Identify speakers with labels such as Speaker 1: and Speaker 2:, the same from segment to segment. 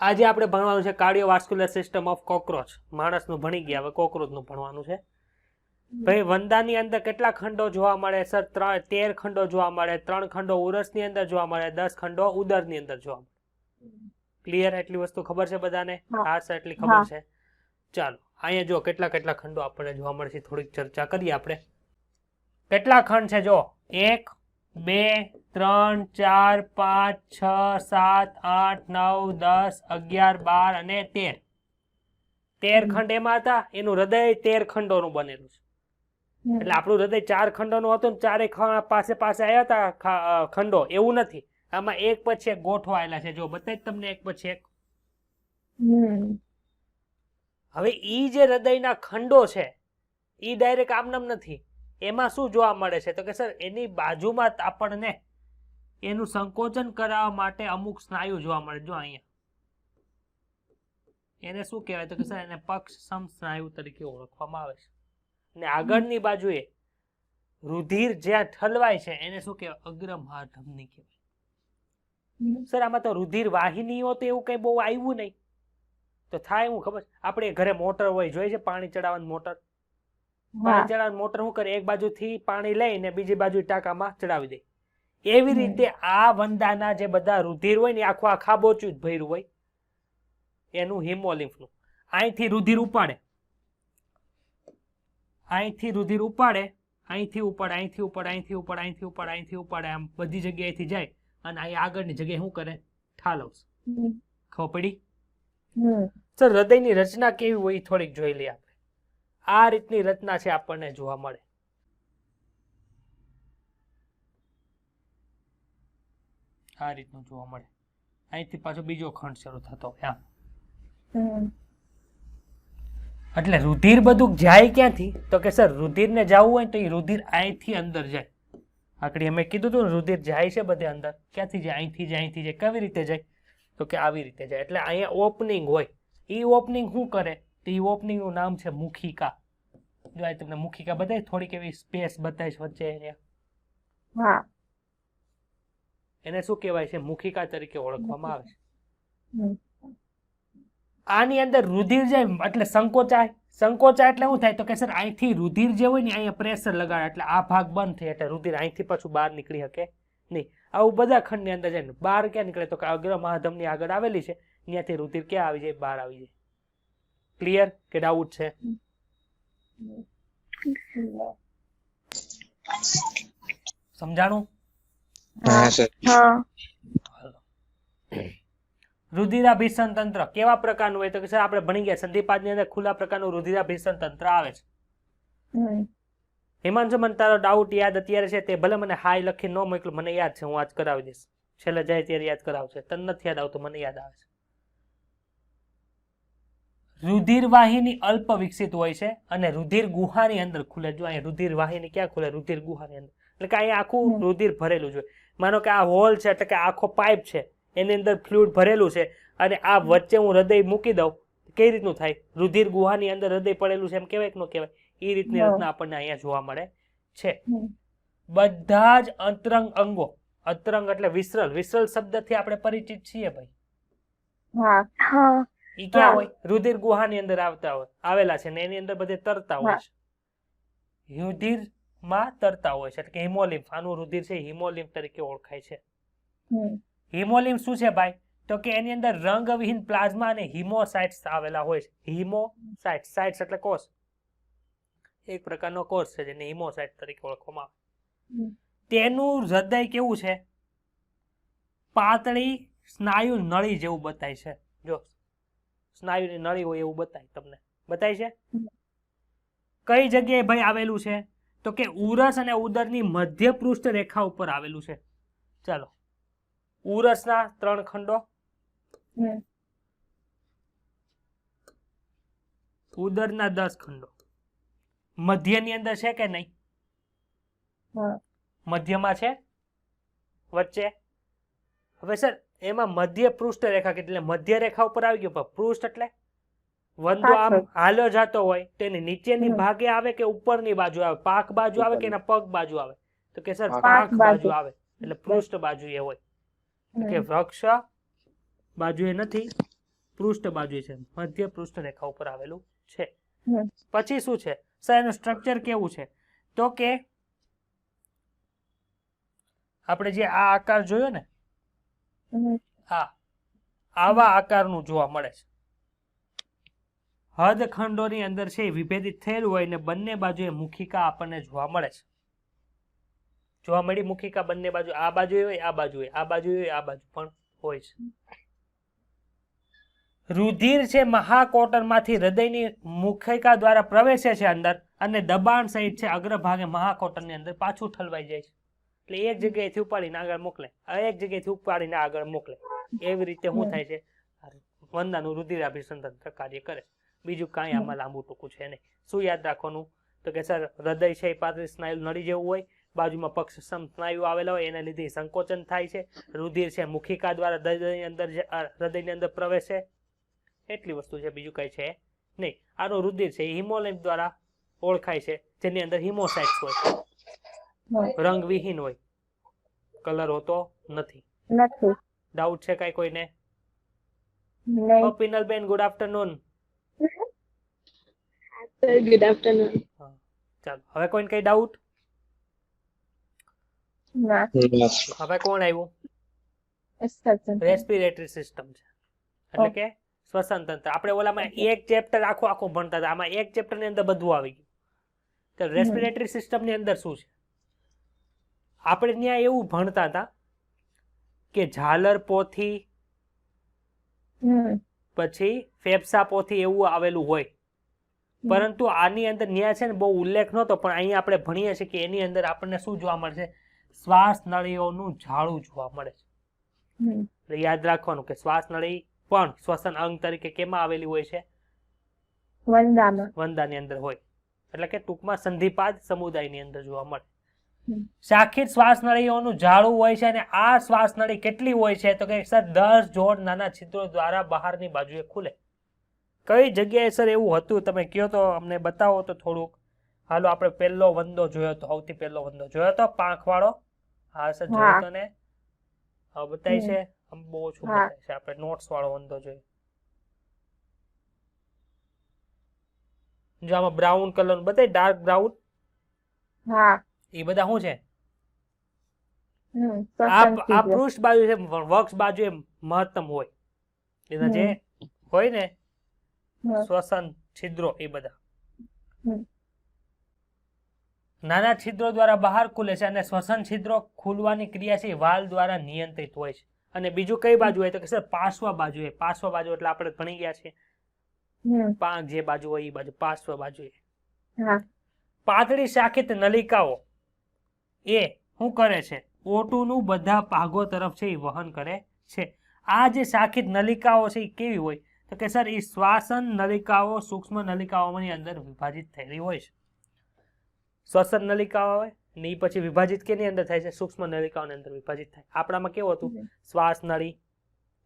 Speaker 1: આજે આપણે ભણવાનું છે કાર્ડિયોવાસ્ક્યુલર સિસ્ટમ ઓફ કોક્રોચ. માણસનું ભણી ગયા, હવે કોક્રોચનું ભણવાનું છે. ભાઈ વંદાની અંદર કેટલા ખંડો જોવા મળે સર? 13 ખંડો જોવા મળે. 3 ખંડો ઉરસની અંદર જોવા મળે, 10 ખંડો ઉદરની અંદર જોવા મળે. ક્લિયર? એટલી વસ્તુ ખબર છે બધાને? હા સર, એટલી ખબર છે. ચાલો અહીંયા જો કેટલા કેટલા ખંડો આપણને જોવા મળશે, થોડીક ચર્ચા કરીએ આપણે. કેટલા ખંડ છે જો? 1 2 3 4 5 6 7 8 9 10 11 12 અને 13. 13 ખંડ એમાં હતા. એનું હૃદય 13 ખંડોનું બનેલું છે. એટલે આપણું હૃદય 4 ખંડોનું હતું, ચારે પાસે પાસે આવ્યા હતા ખંડો, એવું નથી. આમાં એક પછી એક ગોઠવાયેલા છે. જો બતાય તમને એક પછી એક. હવે ઈ જે હૃદયના ખંડો છે ઈ ડાયરેક્ટ આમનામ નથી. એમાં શું જોવા મળે છે તો કે સર એની બાજુમાં આપણને એનું સંકોચન કરાવવા માટે અમુક સ્નાયુ જોવા મળે. જો અહીંયા એને શું કહેવાય તો કે સર એને પક્ષસમ સ્નાયુ તરીકે ઓળખવામાં આવે છે. અને આગળની બાજુએ રુધિર જ્યાં ઠલવાય છે એને શું કહેવાય? અગ્રમહાધમની કહેવાય. સર આમાં તો રુધિર વાહિનીઓ તો એવું કઈ બહુ આવ્યું નહીં. તો થાય હું ખબર? આપણે ઘરે મોટર હોય, જોઈ છે પાણી ચડાવવાની મોટર? પાણી ચડાવવાની મોટર શું કરે? એક બાજુથી પાણી લઈને બીજી બાજુ ટાંકામાં ચડાવી દે. એવી રીતે આ વંદાના જે બધા રુધિર હોય ને આખું આ ખાબોચું જ ભર્યું હોય એનું હિમોલિમ્ફનું. અહીંથી રુધિર ઉપાડે, અહીંથી રુધિર ઉપાડે, અહીંથી ઉપાડે, અહીંથી ઉપાડે, અહીંથી ઉપાડે, અહીંથી ઉપાડે, અહીંથી ઉપાડે, આમ બધી જગ્યાએથી જાય અને અહીં આગળની જગ્યાએ શું કરે? ઠાલવશે. ખબર પડી? સર હૃદયની રચના કેવી હોય થોડીક જોઈ લઈએ આપણે. આ રીતની રચના છે આપણને જોવા મળે. આ રીતનું જોવા મળે. અહીંથી પાછો બીજો ખંડ શરૂ થતો હોય. એટલે રુધિર બધું જાય ક્યાંથી તો કે સર રુધિરને જવું હોય તો એ રુધિર અહીંથી અંદર જાય. આકડી અમે કીધું હતું ને રુધિર જાય છે બધે અંદર. ક્યાંથી જાય? અહીંથી જાય. અહીંથી જાય. કેવી રીતે જાય તો કે આવી રીતે જાય. એટલે અહીંયા ઓપનિંગ હોય. એ ઓપનિંગ શું કરે તો એ ઓપનિંગ નું નામ છે મુખિકા. જો આ તમને મુખિકા બતાવી, થોડીક એવી સ્પેસ બતાવીશ વચ્ચે. એને શું કહેવાય છે? મુખિકા તરીકે ઓળખવામાં આવે છે. આની અંદર રુધિર જાય એટલે સંકોચાય. સંકોચાય એટલે શું થાય તો કે સર અહીંથી રુધિર જે હોય ને અહીંયા પ્રેશર લગાડે એટલે આ ભાગ બંધ થાય એટલે રુધિર અહીંથી પાછું બહાર નીકળી શકે નહીં. આવું બધા ખંડની અંદર જાય. બહાર ક્યાં નીકળે તો કે અગ્રમહાધમની આગળ આવેલી છે, ત્યાંથી રુધિર ક્યાં આવી જાય? બહાર આવી જાય. ક્લિયર કે ડાઉટ છે? સમજાણું? રુધિરાભિસરણ તંત્ર કેવા પ્રકારનું હોય તો કે સર આપણે ભણી ગયા સંધિપાદની અંદર ખુલ્લા પ્રકારનું રુધિરાભિસરણ તંત્ર આવે છે. હિમાંશુ, મને તારો ડાઉટ યાદ અત્યારે છે તે ભલે મને હાય લખી ન મોકલું, મને યાદ છે, હું આજ કરાવી દઈશ. છેલ્લે જાય ત્યારે યાદ કરાવશે. તને નથી યાદ આવતું, મને યાદ આવે છે. રુધિર વાહિની અલ્પ વિકસિત હોય છે અને રુધિર ગુહાની અંદર ખુલે. જો અહીંયા રુધિર વાહિની ક્યાં ખુલે? રુધિર ગુહાની અંદર. એટલે કે અહીંયા આખું રુધિર ભરેલું છે. માનો કે આ હોલ છે એટલે કે આખો પાઇપ છે, એની અંદર ફ્લુઇડ ભરેલું છે અને આ વચ્ચે હું હૃદય મૂકી દઉં, કઈ રીતનું થાય? રુધિર ગુહાની અંદર હૃદય પડેલું છે એમ કહેવાય કે ન કહેવાય? એ રીતની રચના આપણને અહીંયા જોવા મળે છે. બધા જ અંતરંગ અંગો, અંતરંગ એટલે વિસરલ, વિસરલ શબ્દથી આપણે પરિચિત છીએ ભાઈ. ઈ ક્યાં હોય? રુધિર ગુહાની અંદર આવતા હોય, આવેલા છે ને એની અંદર બધે તરતા હોય છે. રુધિર માં તરતા હોય છે એટલે કે હિમોલિમ્ફ. આનું રુધિર છે હિમોલિમ્ફ તરીકે ઓળખાય છે. હિમોલિમ્ફ શું છે ભાઈ તો કે એની અંદર રંગવિહીન પ્લાઝ્મા અને હિમોસાઇટ્સ આવેલા હોય છે. હિમોસાઇટ્સ, સાઇટ્સ એટલે કોષ, એક પ્રકારનો કોષ છે જેને હિમોસાઇટ તરીકે ઓળખવામાં આવે. તેનું હૃદય કેવું છે? પાતળી સ્નાયુ નળી જેવું બતાય છે. જો સ્નાયુની નળી હોય એવું બતાય, તમને બતાય છે. કઈ જગ્યાએ ભાઈ આવેલું છે તો કે ઉરસ અને ઉદરની મધ્ય પૃષ્ઠ રેખા ઉપર આવેલું છે. ચાલો, ઉરસના 3 ખંડો, ઉદરના 10 ખંડો, મધ્યની અંદર છે કે નહીં? મધ્યમાં છે, વચ્ચે. હવે સર એમાં મધ્ય પૃષ્ઠ રેખા એટલે મધ્ય રેખા ઉપર આવી ગયો. પૃષ્ઠ એટલે વંદો આમ હાલ્યો જતો હોય તેની નીચેની ભાગે આવે કે ઉપરની બાજુ આવે? પાક બાજુ આવે કે એના પગ બાજુ આવે? તો કે સર પાક બાજુ આવે એટલે પૃષ્ઠ બાજુ એ હોય. કે વૃક્ષ બાજુ એ નથી, પૃષ્ઠ બાજુ છે, મધ્ય પૃષ્ઠ રેખા ઉપર આવેલું છે.
Speaker 2: હમ.
Speaker 1: પછી શું છે સર, એનું સ્ટ્રક્ચર કેવું છે? તો કે આપણે જે આ આકાર જોયો ને,
Speaker 2: હમ.
Speaker 1: આવા આકારનું જોવા મળે છે. હદખંડોની અંદર છે વિભેદિત થયેલું હોય ને બંને બાજુએ મુખિકા આપણને જોવા મળે છે. જોવા મળી મુખિકા બંને બાજુ, આ બાજુ હોય, આ બાજુ હોય, આ બાજુ હોય, આ બાજુ પણ હોય છે. રુધિર છે મહાકોટરમાંથી હૃદયની મુખિકા દ્વારા પ્રવેશે છે અંદર અને દબાણ સહિત છે અગ્રભાગે મહાકોટરની અંદર પાછું ઠલવાઈ જાય છે. એટલે એક જગ્યાએથી ઉપાડીને આગળ મોકલે, એક જગ્યાએથી ઉપાડીને આગળ મોકલે. એવી રીતે શું થાય છે? વંદાનું રુધિરાભિસંધાન કાર્ય કરે. બીજું કાંઈ આમાં લાંબુ ટૂંકું છે નહીં. શું યાદ રાખવાનું? તો કે સર હૃદય છે એ પાતળી સ્નાયુ નળી જેવું હોય, બાજુમાં પક્ષ સ્નાયુ આવેલા હોય, એના લીધે સંકોચન થાય છે. રુધિર છે મુખિકા દ્વારા હૃદયની અંદર પ્રવેશે. એટલી વસ્તુ છે, બીજું કઈ છે નહીં. આનો રુધિર છે એ હિમોલાઇમ્ફ દ્વારા ઓળખાય છે, જેની અંદર હિમોસાઇટ્સ હોય, રંગવિહીન હોય, કલર હોતો નથી. ડાઉટ છે કઈ કોઈને? Pinalben good afternoon.
Speaker 3: Good afternoon.
Speaker 1: ચાલો હવે કોઈને કઈ ડાઉટ? હવે કોણ આવ્યું? રેસ્પિરેટરી સિસ્ટમ છે, એટલે કે શ્વસન તંત્ર. આપણે ઓલામાં એક ચેપ્ટર આખું ભણતા હતા, આમાં એક ચેપ્ટર ની અંદર બધું આવી ગયું. તો રેસ્પિરેટરી સિસ્ટમ ની અંદર શું છે? આપણે ત્યાં એવું ભણતા હતા કે ઝાલર પોથી, પછી ફેફસા પોથી એવું આવેલું હોય, પરંતુ આની અંદર ન્યા છે ને બહુ ઉલ્લેખ નહોતો, પણ અહીંયા આપણે ભણીએ છીએ કે એની અંદર આપણને શું જોવા મળશે? શ્વાસ નળીઓનું જાળું જોવા મળે છે. એટલે યાદ રાખવાનું કે શ્વાસ નળી પણ શ્વસન અંગ તરીકે કેમાં આવેલી હોય છે? વંદાની અંદર હોય, એટલે કે ટૂંકમાં સંધિપાદ સમુદાયની અંદર જોવા મળે. શાખિત શ્વાસ નળીઓનું જાળું હોય છે, અને આ શ્વાસ નળી કેટલી હોય છે? તો કે સર 10 જોડ નાના છિદ્રો દ્વારા બહારની બાજુએ ખુલે. કઈ જગ્યાએ સર એવું હતું? તમે કયો તો અમને બતાવો તો થોડુંક. હાલો આપણે પહેલો વંદો જોયો તો, સૌથી પહેલો વંદો જોયો તો પાંખ વાળો. હા સર જોયો તો ને, હવે બતાય છે? બહુ ઓછું બતાય છે. આપણે નોટ્સ વાળો વંદો જોયો. જો આમાં બ્રાઉન કલર બતાય, ડાર્ક બ્રાઉન. એ બધા શું છે? આ પૃષ્ઠ બાજુ છે, વક્ષ બાજુ એ મહત્તમ હોય. એના જે હોય ને શ્વસન છિદ્રો, એ બધા નાના છિદ્રો દ્વારા બહાર ખુલે છે, અને શ્વસન છિદ્રો ખુલવાની ક્રિયા છે વાલ દ્વારા નિયંત્રિત હોય છે. અને બીજું કઈ બાજુ હોય? તો કે સર પાર્શ્વ બાજુ. પાર્શ્વ બાજુ એટલે આપણે ભણી ગયા છે, પાંખ જે બાજુ હોય એ બાજુ પાર્શ્વ બાજુ. પાતળી શાખિત નલિકાઓ એ શું કરે છે? O2 નું બધા ભાગો તરફ છે એ વહન કરે છે. આ જે શાખિત નલિકાઓ છે એ કેવી હોય? તો કે સર એ શ્વાસન નલિકાઓ સૂક્ષ્મ નલિકાઓની અંદર વિભાજિત થયેલી હોય છે. શ્વસન નલિકાઓ હોય ને એ પછી વિભાજિત કેની અંદર થાય છે? સૂક્ષ્મ નલિકાઓની અંદર વિભાજિત થાય. આપણામાં કેવું હતું? શ્વાસ નળી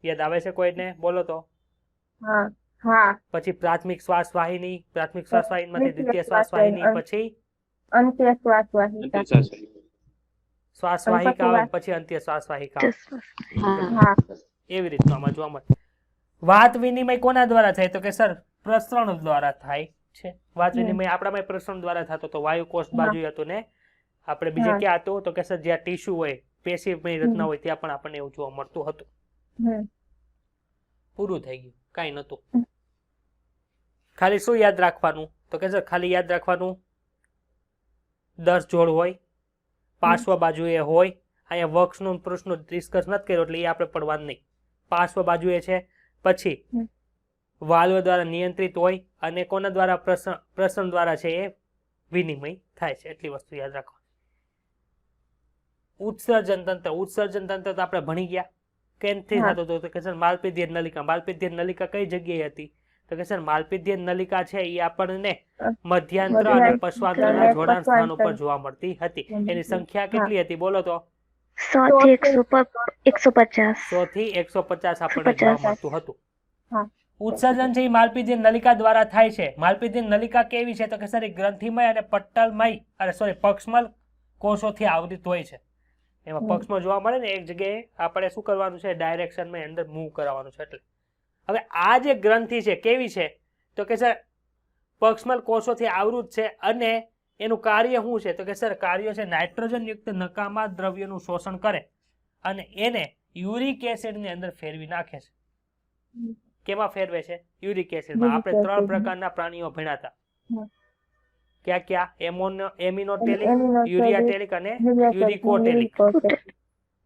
Speaker 1: યાદ આવે છે કોઈને? બોલો તો. પછી પ્રાથમિક શ્વાસ વાહિની, પ્રાથમિક શ્વાસ વાહિનીમાંથી દ્વિતીય શ્વાસ વાહિની, પછી
Speaker 2: અંત્ય શ્વાસ વાહિકા,
Speaker 1: શ્વાસ વાહિકા આવે, પછી અંત્ય શ્વાસ વાહિકા. એવી રીતનું આમાં જોવા મળે. વાત વિનિમય કોના દ્વારા થાય? તો કે સર પ્રસરણ દ્વારા થાય છે. વાત વિનિમય આપણામાં પ્રસરણ દ્વારા થતો તો વાયુકોષ બાજુ હતું ને આપણે બીજે ક્યાં હતું? તો કે સર જ્યાં ટીશ્યુ હોય, પેશીની રચના હોય, ત્યાં પણ આપણને એવું જોવા મળતું હતું. પૂરું થઈ ગયું, કાંઈ નતું. ખાલી શું યાદ રાખવાનું? તો કે સર ખાલી યાદ રાખવાનું 10 જોડ હોય, પાર્શ્વ બાજુએ હોય. અહીંયા વક્ષનું પૃષ્ઠનું ડિસ્કસ નથી કર્યો એટલે એ આપણે પડવાનું નહીં. પાર્શ્વ બાજુએ છે, પછી વાલ્વ દ્વારા નિયંત્રિત હોય, અને કોના દ્વારા? પ્રસરણ દ્વારા છે એ વિનિમય થાય છે. એટલી વસ્તુ યાદ રાખવાની. ઉત્સર્જન તંત્ર. ઉત્સર્જન તંત્ર તો આપણે ભણી ગયા. કેમથી થતું હતું? તો કે સર માલપીધ્ય નલિકા. માલપીધ્ય નલિકા કઈ જગ્યાએ હતી? તો કે સર માલપીધ્ય નલિકા છે એ આપણને મધ્યાંત્ર અને પશ્વાંતરના જોડાણ સ્થાન ઉપર જોવા મળતી હતી. એની સંખ્યા કેટલી હતી? બોલો તો.
Speaker 3: 100 થી 150.
Speaker 1: 100 થી 150 આપણને જોવા મળતું હતું. ઉત્સર્જન છે એ માલપીધ્ય નલિકા દ્વારા થાય છે. માલપીધ્ય નલિકા કેવી છે? તો કે સર ગ્રંથિમય અને પટલમય પક્ષમલ કોષોથી આવૃત હોય છે. એમાં પક્ષમાં જોવા મળે ને એક જગ્યાએ આપણે શું કરવાનું છે? ડાયરેક્શનમાં અંદર મૂવ કરવાનું છે. એટલે હવે આ જે ગ્રંથિ છે કેવી છે તો કે સર પક્ષમલ કોષોથી આવૃત છે અને એનું કાર્ય શું છે તો કે સર કાર્ય છે નાઇટ્રોજન યુક્ત નકામા દ્રવ્યોનું શોષણ કરે અને એને યુરિક એસિડની અંદર ફેરવી નાખે છે. કેમાં ફેરવે છે? યુરિક એસિડમાં. આપણે 3 પ્રકારના પ્રાણીઓ ભણ્યા હતા. ક્યાં એમિનોટેલિક, યુરિયાટેલિક અને યુરિકોટેલિક.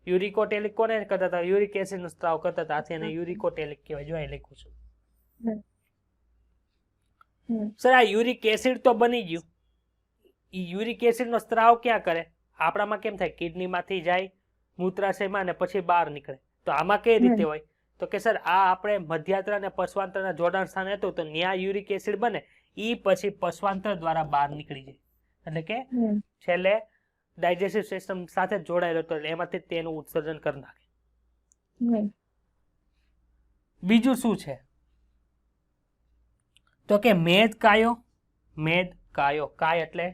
Speaker 1: યુરિકોટેલિક કોને કરતા હતા? યુરિક એસિડ નો સ્ત્રાવ કરતા હતા. આથી એને યુરિકોટેલિક કહેવાય. જો અહીં લખ્યું છે. સર આ યુરિક એસિડ તો બની ગયું. યુરિક એસિડ નો સ્ત્રાવ ક્યાં કરે? આપણામાં કેમ થાય? કિડની માંથી જાય મૂત્રાશયમાં અને પછી બહાર નીકળે. તો આમાં કઈ રીતે હોય? તો કે સર આ આપણે મધ્યાત્ર અને પશ્વાંતરના જોડાણ સ્થાને હતું તો ન્યા યુરિક એસિડ બને ઈ પછી પશ્વાંતર દ્વારા બહાર નીકળી જાય. એટલે કે છેલ્લે ડાયજેસ્ટિવ સિસ્ટમ સાથે જોડાયેલો હતો એટલે એમાંથી તેનું ઉત્સર્જન કરી નાખે. બીજું શું છે તો કે મેદ કાયો. કાય એટલે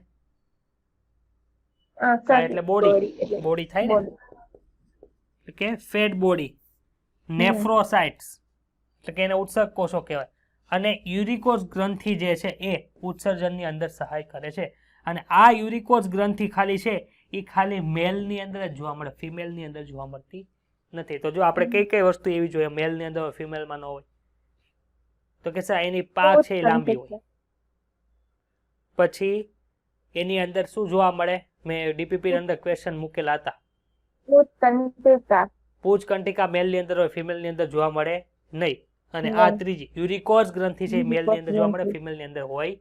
Speaker 1: બોડી થાય ને, કે ફેટ બોડી. નેફ્રોસાઇટ્સ એટલે કે એને ઉત્સર્ગ કોષો કહેવાય. અને યુરિકોઝ ગ્રંથિ જે છે એ ઉત્સર્જનની અંદર સહાય કરે છે. અને આ યુરિકોઝ ગ્રંથિ ખાલી છે એ ખાલી મેલની અંદર જ જોવા મળે, ફિમેલની અંદર જોવા મળતી નથી. તો જો આપણે કઈ વસ્તુ એવી જોઈએ મેલની અંદર હોય ફિમેલમાં ન હોય તો કે સર એની પાક છે એ લાંબી હોય. પછી એની અંદર શું જોવા મળે? મેં ડીપીપી અંદર ક્વેશ્ચન મૂકેલા હતા. પૂંછ કંટિકા મેલની અંદર હોય, ફિમેલની અંદર જોવા મળે નહીં. અને આ ત્રીજી યુરિકોઝ ગ્રંથિ છે મેલની અંદર જોવા મળે, ફિમેલની અંદર હોય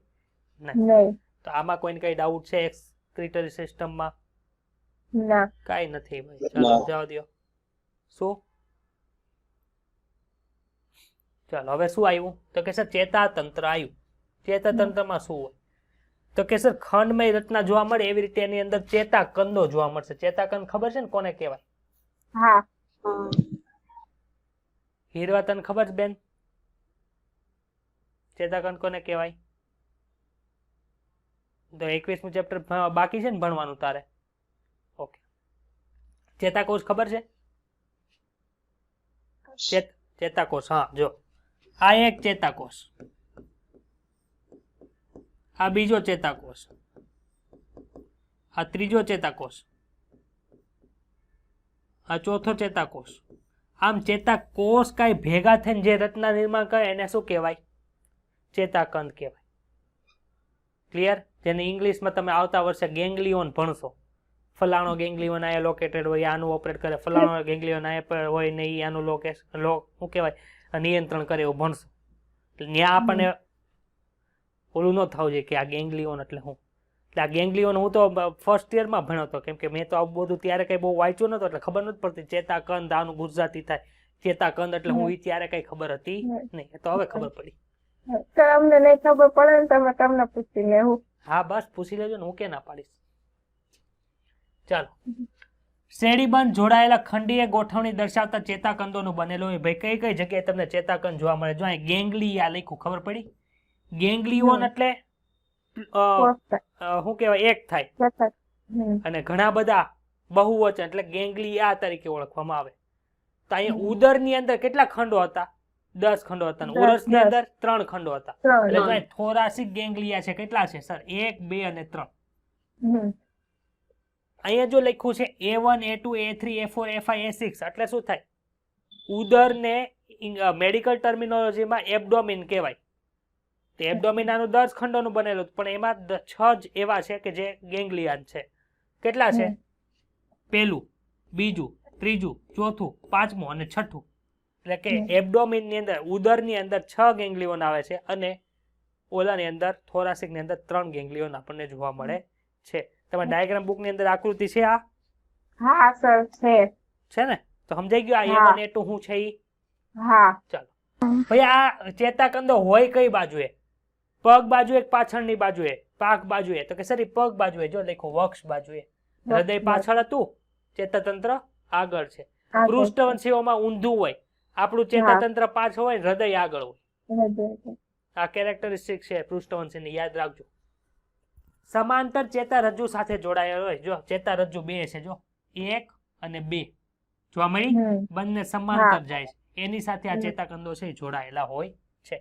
Speaker 1: નહીં. તો આમાં કોઈને કઈ ડાઉટ છે એક્સક્રીટરી સિસ્ટમમાં?
Speaker 2: ના,
Speaker 1: કાઈ નથી ભાઈ. ચાલો જવા દો. શું? ચાલો હવે શું આવ્યું તો કે સર ચેતાતંત્ર આવ્યું. ચેતાતંત્રમાં શું હોય તો કે સર ખંડમય રચના જોવા મળે એવી રીતે એની અંદર ચેતાકંદો જોવા મળશે. ચેતાકંદ ખબર છે ને કોને કહેવાય?
Speaker 2: હા.
Speaker 1: હીરવા તને ખબર છે બેન? ચેતાકંદ કોને કહેવાય? તો 21મું ચેપ્ટર બાકી છે ને ભણવાનું તારે. ઓકે. ચેતાકોષ ખબર છે? ચેતાકોષ. હા જો આ એક ચેતાકોષ, આ બીજો ચેતાકોષ, આ ત્રીજો ચેતાકોષ, આ ચોથો ચેતાકોષ. આમ ચેતાકોષ કઈ ભેગા થઈને જે રચના નિર્માણ કરે એને શું કહેવાય? ચેતાકંદ કહેવાય. ક્લિયર? જેને ઇંગ્લિશમાં તમે આવતા વર્ષે ગેંગ્લિયોન ભણશો. ફલાણો ગેંગ્લિયોન આ લોકેટેડ હોય આનું ઓપરેટ કરે, ફલાણો ગેંગ્લિયોન આ હોય ને ઈ આનું શું કહેવાય નિયંત્રણ કરે એવું ભણશો. એટલે ત્યાં આપણને ઓલું ન થવું જોઈએ કે આ ગેંગ્લિયોન એટલે હું. એટલે આ ગેંગ્લિયોન હું તો ફર્સ્ટ યરમાં ભણ્યો હતો, કેમ કે મેં તો આવું બધું ત્યારે કઈ બહુ વાંચ્યું નતું એટલે ખબર નથી પડતી. ચેતાકંદ આનું ગુજરાતી થાય ચેતાકંદ એટલે હું ત્યારે કઈ ખબર હતી નહીં. તો હવે ખબર પડી.
Speaker 2: અમને નહીં ખબર પડે ને તમે તમને પૂછી લેવું.
Speaker 1: હા બસ પૂછી લેજો ને, હું કે ના પાડીશ. ચાલો. શ્રેણીબંધ જોડાયેલા ખંડીય ગોઠવણી દર્શાવતા ચેતાકંદોનું બનેલું હોય. ભાઈ કઈ કઈ જગ્યાએ તમને ચેતાકંદ જોવા મળે? જો અહીં ગેંગ્લિયા લખ્યું, ખબર પડી? ગેંગ્લિયોન એટલે શું કહેવાય એક થાય અને ઘણા બધા બહુવચન એટલે ગેંગ્લિયા તરીકે ઓળખવામાં આવે. તો અહીંયા ઉદરની અંદર કેટલા ખંડો હતા? 10 ખંડો હતા. ઉરસની અંદર 3 ખંડો હતા. એટલે થોરાસિક ગેંગ્લિયા છે. કેટલા છે સર? 1, 2 અને 3. અહીંયા જો લખ્યું છે A1, A2, A3, A4, A5, A6 એટલે શું થાય? ઉદરને મેડિકલ ટર્મિનોલોજીમાં એબ્ડોમિન કહેવાય. તો એબ્ડોમિન આનું 10 ખંડોનું બનેલું પણ એમાં 6 જ એવા છે કે જે ગેંગ્લિયાન છે. કેટલા છે? પહેલું, બીજું, ત્રીજું, ચોથું, પાંચમું અને છઠ્ઠું. એટલે કે એબ્ડોમિનની અંદર ઉદરની અંદર 6 ગેંગ્લિયોન આવે છે અને ઓલાની અંદર થોરાસિકની અંદર 3 ગેંગ્લિયોન આપણને જોવા મળે છે. તમારા ડાયાગ્રામ બુકની અંદર આકૃતિ છે આ?
Speaker 2: હા સર છે
Speaker 1: ને? તો સમજાઈ ગયું આ A1 A2 શું છે ઈ?
Speaker 2: હા. ચાલો
Speaker 1: ભાઈ આ ચેતાકંદો હોય કઈ બાજુએ? પગ બાજુએ કે પાછળની બાજુએ? પાક બાજુએ. તો કે સર પગ બાજુએ. જો લખો વક્ષ બાજુએ. હૃદય પાછળ હતું, ચેતાતંત્ર આગળ છે. પૃષ્ઠવંશીઓમાં ઊંધું હોય, આપણું ચેતાતંત્ર પાછળ હોય, હૃદય આગળ હોય. આ કેરેક્ટરિસ્ટિક છે પૃષ્ઠવંશીની, યાદ રાખજો. સમાંતર ચેતારજ્જુ સાથે જોડાયેલ હોય. જો ચેતારજ્જુ 2 છે, જો 1 અને 2 જોવા મળી, બંને સમાંતર જાય છે. એની સાથે આ ચેતાકંદો છે એ જોડાયેલા હોય છે.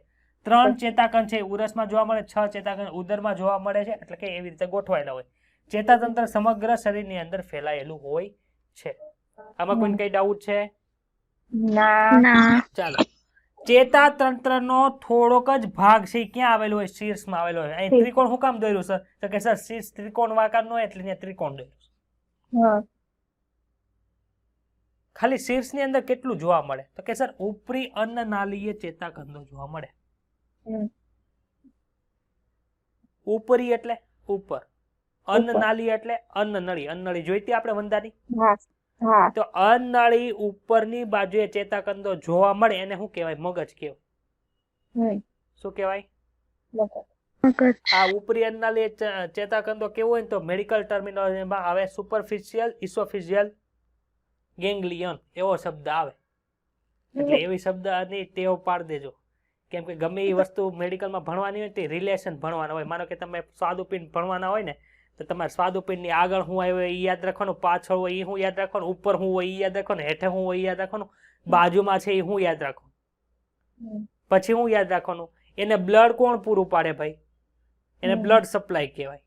Speaker 1: 3 ચેતાકંદ છે ઉરસમાં જોવા મળે, 6 ચેતાકંદ ઉદરમાં જોવા મળે છે, એટલે કે એવી રીતે ગોઠવાયેલા હોય. ચેતાતંત્ર સમગ્ર શરીરની અંદર ફેલાયેલું હોય છે. આમાં કોઈને કઈ ડાઉટ છે?
Speaker 3: ના.
Speaker 1: ચાલો, ચેતાતંત્રનો થોડોક જ ભાગ છે એ ક્યાં આવેલો હોય? શીર્ષમાં આવેલો હોય. અહીં ત્રિકોણ શું કામ દોર્યું સર? તો કે સર શીર્ષ ત્રિકોણ વાકાર નો હોય એટલે અહીંયા ત્રિકોણ દોર્યું. ખાલી શીર્ષની અંદર કેટલું જોવા મળે? તો કે સર ઉપરી અન્નનાળીય ચેતાકંદો જોવા મળે. ઉપરી એટલે ઉપર, અન્નનાળી એટલે અન્નનળી. અન્નનળી જોઈતી આપણે વંદાની? તો અન્નનળી ઉપરની બાજુએ ચેતાકંદો જોવા મળે એને શું કહેવાય? મગજ કહેવાય. શું કહેવાય? આ ઉપરી અન્નનળી ચેતાકંદો કેવો હોય તો મેડિકલ ટર્મિનોલોજીમાં આવે સુપરફિશિયલ ઇસોફિશિયલ ગેંગ્લિયન એવો શબ્દ આવે. એટલે એવી શબ્દની ટેવ પાડી દેજો, કેમ કે ગમે એ વસ્તુ મેડિકલમાં ભણવાની હોય તે રિલેશન ભણવાના હોય. માનો કે તમે સ્વાદુપિંડ ભણવાના હોય ને તો તમારે સ્વાદુપિંડની આગળ શું આવ્યું એ યાદ રાખવાનું, પાછળ હોય એ શું યાદ રાખવાનું, ઉપર શું હોય એ યાદ રાખવાનું, હેઠે શું હોય એ યાદ રાખવાનું, બાજુમાં છે એ શું યાદ રાખવાનું. પછી શું યાદ રાખવાનું? એને બ્લડ કોણ પૂરું પાડે ભાઈ? એને બ્લડ સપ્લાય કહેવાય.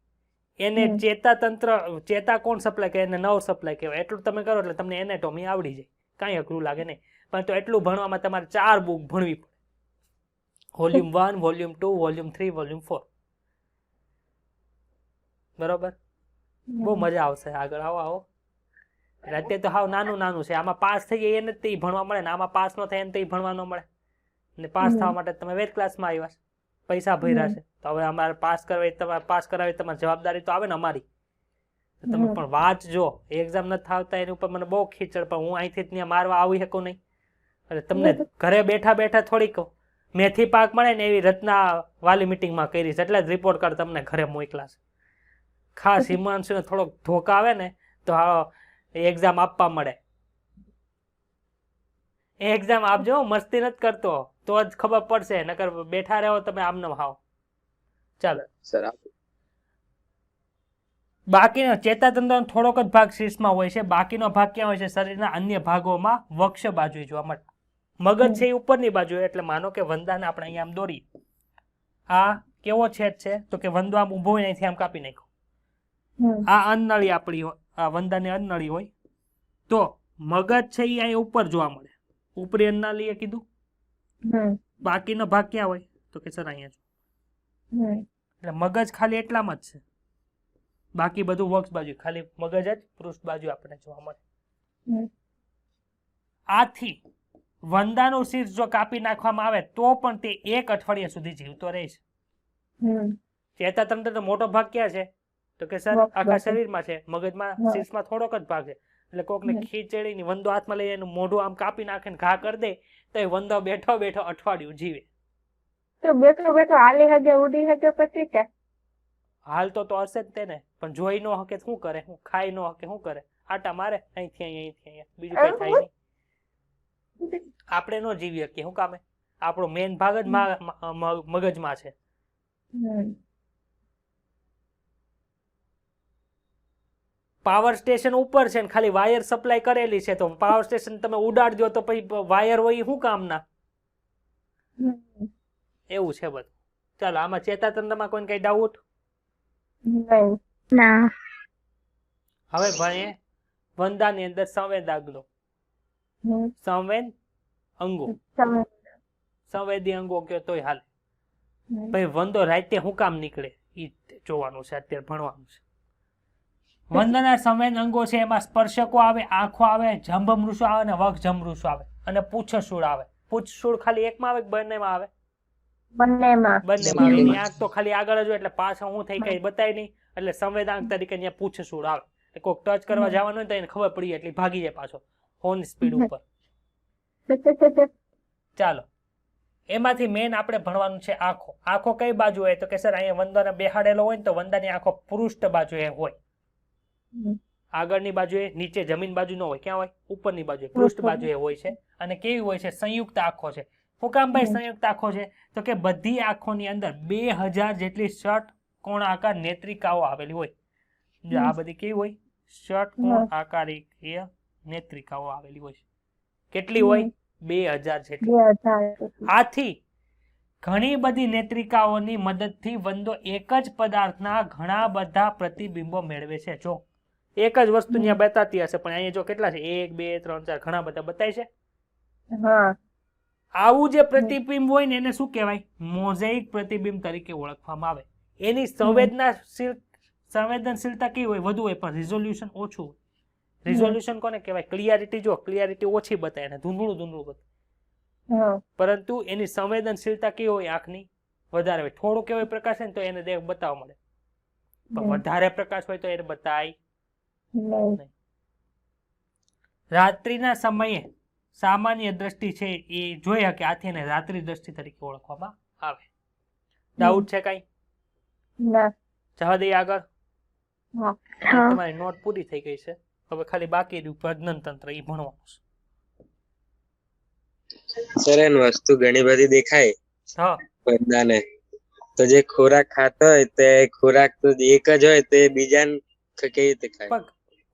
Speaker 1: એને ચેતાતંત્ર ચેતા કોણ સપ્લાય કરે? એને નર્વ સપ્લાય કહેવાય. એટલું તમે કરો એટલે તમને એનેટોમી આવડી જાય, કાંઈ અઘરું લાગે નહીં. પરંતુ એટલું ભણવામાં તમારે 4 બુક ભણવી પડે. Volume 1, volume 2, volume 3, volume 4. બરોબર? બહુ મજા આવશે. આગળ આવો. અત્યારે તો હાવ નાનું છે. આમાં પાસ થઈ જાય એને જ ભણવા મળે ને આમાં પાસ ન થાય એને તો ભણવા ન મળે. અને પાસ થવા માટે તમે વેદ ક્લાસમાં આવ્યા છે, પૈસા ભર્યા છે, તો હવે અમારે પાસ કરાવી તમારી જવાબદારી તો આવે ને અમારી. તમે પણ વાંચજો. એક્ઝામ નથી આવતા એની ઉપર મને બહુ ખીચડ, પણ હું અહીંથી ત્યાં મારવા આવી શકું નહીં. એટલે તમને ઘરે બેઠા થોડીક મેથી પાક મળે ને એવી રચના વાલી મિટિંગમાં કરી છે, એટલે જ રિપોર્ટ કાર્ડ તમને ઘરે મોકલા છે. ખાસ હિમાંશુને થોડોક ધોકા આવે ને તો એક્ઝામ આપવા મળે. એક્ઝામ આપજો, મસ્તી નથી કરતો, તો જ ખબર પડશે. નકર બેઠા રહો તમે આમને હાવ. ચાલો
Speaker 4: સર,
Speaker 1: બાકીનો ચેતાતંત્રનો થોડોક જ ભાગ શીર્ષમાં હોય છે. બાકીનો ભાગ ક્યાં હોય છે? શરીરના અન્ય ભાગોમાં વક્ષ બાજુ જોવા મળે. મગજ છે એ ઉપરની બાજુ, એટલે માનો કે વંદાને આપણે અહીંયા આમ દોરી, આ કેવો છેદ છે? તો કે વંદો આમ ઊભો હોય અહીંથી આમ કાપી નાખ્યો. આ અન્નનળી આપણી હોય, આ વંદાની અન્નનળી હોય, તો મગજ છે એ અહીંયા ઉપર જોવા મળે. ઉપરી અન્નનળીએ કીધું. બાકીનો ભાગ ક્યાં હોય? તો કે સર અહીંયા જો. એટલે મગજ ખાલી એટલામાં જ છે, બાકી બધું વક્ષ બાજુ, ખાલી મગજ જ પૃષ્ઠ બાજુ આપણે જોવા મળે. આથી વંદાનું શીર્ષ જો કાપી નાખવામાં આવે તો પણ તે 1 અઠવાડિયા સુધી જીવતો રહે છે. ચેતાતંત્રનો મોટો ભાગ ક્યાં છે? તો કે સર આખા શરીરમાં છે. મગજમાં શીર્ષમાં થોડોક જ ભાગ છે. એટલે કોકને ખીચડીની વંદો હાથમાં લઈ એનું મોઢું આમ કાપી નાખે ને ઘા કરી દે તો એ વંદો બેઠો અઠવાડિયું જીવે.
Speaker 2: તો બેઠો હાલી હગે ઉડી હગે પછી કે
Speaker 1: હાલતો તો હશે જ તેને, પણ જોઈ ન હકે શું કરે? હું ખાઈ ન હકે શું કરે? આટા મારે અહીંથી અહીંયા, બીજું કઈ થાય નહીં. આપણે નો જીવી શકીએ. શું કામે? આપણો મેન ભાગ જ મગજમાં છે. પાવર સ્ટેશન ઉપર છે ને ખાલી વાયર સપ્લાય કરેલી છે, તો પાવર સ્ટેશન તમે ઉડાડજો તો પછી વાયર હોય શું કામના? એવું છે બધું. ચાલો, આમાં ચેતાતંત્રમાં કોઈને કઈ ડાઉટ?
Speaker 3: ના.
Speaker 1: હવે ભણીએ વંદાની અંદર સંવેદાગ્નો. સંવેદ અંગો, સંવેદી અંગો કયો તોય હાલે. ભાઈ વંદો રાતે શું કામ નીકળે એ જોવાનું છે, અત્યારે ભણવાનું છે. વંદના સંવેદ અંગો છે, એમાં સ્પર્શકો આવે, આંખો આવે, જંભમૃષુ આવે ને વક્ષજમૃષુ આવે, અને પૂછસૂળ આવે. પૂછસૂળ ખાલી એકમાં આવે કે બંનેમાં આવે? બંનેમાં આવે. એની આંખ તો ખાલી આગળ જ હોય એટલે પાછળ શું થઈ કઈ બતાય નહીં, એટલે સંવેદાંક તરીકે ત્યાં પૂછસૂળ આવે. કોઈક ટચ કરવા જવાનું હોય તો એને ખબર પડી એટલે ભાગી જાય પાછો હોર્ન સ્પીડ ઉપર. ચાલો, એમાંથી મેન આપણે ભણવાનું છે આંખો. આંખો કઈ બાજુ હોય? તો કે સર અહીંયા વંદાને બેહાડેલો હોય ને તો વંદાની આંખો પૃષ્ઠ બાજુએ હોય. આગળની બાજુએ, નીચે જમીન બાજુ ન હોય. ક્યાં હોય? ઉપરની બાજુએ, પૃષ્ઠ બાજુએ હોય છે. અને કેવી હોય છે? સંયુક્ત આંખો છે. શું કામ ભાઈ સંયુક્ત આંખો છે? તો કે બધી આંખોની અંદર 2000 જેટલી ષટકોણ આકાર નેત્રિકાઓ આવેલી હોય. જો આ બધી કેવી હોય? ષટકોણ આકારીય નેત્રિકાઓ આવેલી હોય. કેટલી હોય? 2000 જેટલી.
Speaker 2: 2000
Speaker 1: આથી ઘણી બધી નેત્રિકાઓની મદદથી વંદો એક જ પદાર્થના ઘણા બધા પ્રતિબિંબો મેળવે છે. જો એક જ વસ્તુ ત્યાં બતાતી હશે પણ અહીંયા જો કેટલા છે 1 2 3 4 ઘણા બધા બતાય છે.
Speaker 2: હા
Speaker 1: આવું જે પ્રતિબિંબ હોય ને એને શું કહેવાય? મોઝેઇક પ્રતિબિંબ તરીકે ઓળખવામાં આવે. એની સંવેદનશીલતા કેવી હોય? વધુ હોય પણ રિઝોલ્યુશન ઓછું હોય. રિઝોલ્યુશન કોને કહેવાય? ક્લિયરિટી. જો ક્લિયરિટી ઓછી બતાય અને ધૂંધળું બતાય,
Speaker 2: હા
Speaker 1: પરંતુ એની સંવેદનશીલતા કેવી હોય? આંખની વધારે હોય. થોડું કેવો પ્રકાશ હોય ને તો એને દેખ બતાવવા મળે, પણ વધારે પ્રકાશ હોય તો એને બતાય નહીં. રાત્રિના સમયે સામાન્ય દ્રષ્ટિ છે એ જોઈ શકે, આથી એને રાત્રિ દ્રષ્ટિ તરીકે ઓળખવામાં આવે. ડાઉટ છે કઈ?
Speaker 2: ના
Speaker 1: જવા દઈએ આગળ.
Speaker 2: હા
Speaker 1: તમારી નોટ પૂરી થઈ ગઈ છે, હવે ખાલી બાકી રહ્યું પ્રજનન તંત્ર, એ ભણવાનું છે.
Speaker 4: સર એન વસ્તુ ઘણી બધી દેખાય
Speaker 1: હા
Speaker 4: બધાને, તો જે ખોરાક ખાતો હોય તે ખોરાક તો એક જ હોય તે બીજાને કેવી રીતે ખાય?
Speaker 1: પણ